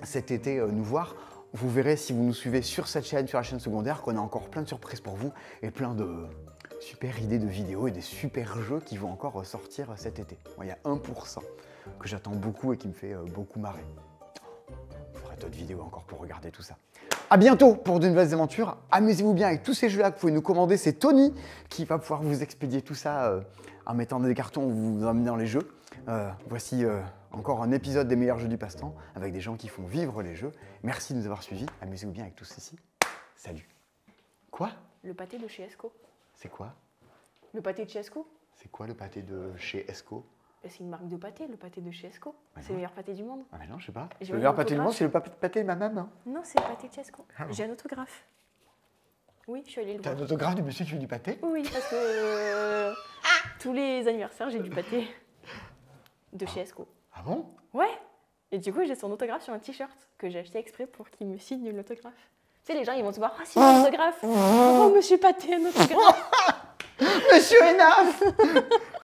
cet été nous voir, vous verrez, si vous nous suivez sur cette chaîne, sur la chaîne secondaire, qu'on a encore plein de surprises pour vous et plein de super idées de vidéos et des super jeux qui vont encore sortir cet été. Moi, il y a 1% que j'attends beaucoup et qui me fait beaucoup marrer. Je ferai d'autres vidéos encore pour regarder tout ça. A bientôt pour de nouvelles aventures. Amusez-vous bien avec tous ces jeux-là que vous pouvez nous commander. C'est Tony qui va pouvoir vous expédier tout ça en mettant des cartons, vous emmenez dans les jeux. Voici encore un épisode des meilleurs jeux du passe-temps avec des gens qui font vivre les jeux. Merci de nous avoir suivis. Amusez-vous bien avec tout ceci. Salut. Quoi? Le pâté de chez Esco. C'est quoi? Le pâté de chez Esco? C'est quoi le pâté de chez Esco? C'est une marque de pâté, le pâté de chez Esco. Ouais, C'est le meilleur pâté du monde. Ah mais non, je sais pas. J'ai Le un meilleur pâté du autographe. monde, c'est le pâté de ma maman. Non, c'est le pâté de chez Esco. Ah bon. J'ai un autographe. Oui, je suis allée le T'as voir. un autographe du monsieur qui fait du pâté? Oui, parce que tous les anniversaires, j'ai du pâté de chez Esco. Ah bon? Ouais. Et du coup, j'ai son autographe sur un t-shirt que j'ai acheté exprès pour qu'il me signe l'autographe. Tu sais, les gens, ils vont se voir, ah, signe un autographe. Oh, monsieur Pâté, un autographe. Monsieur Hénaf.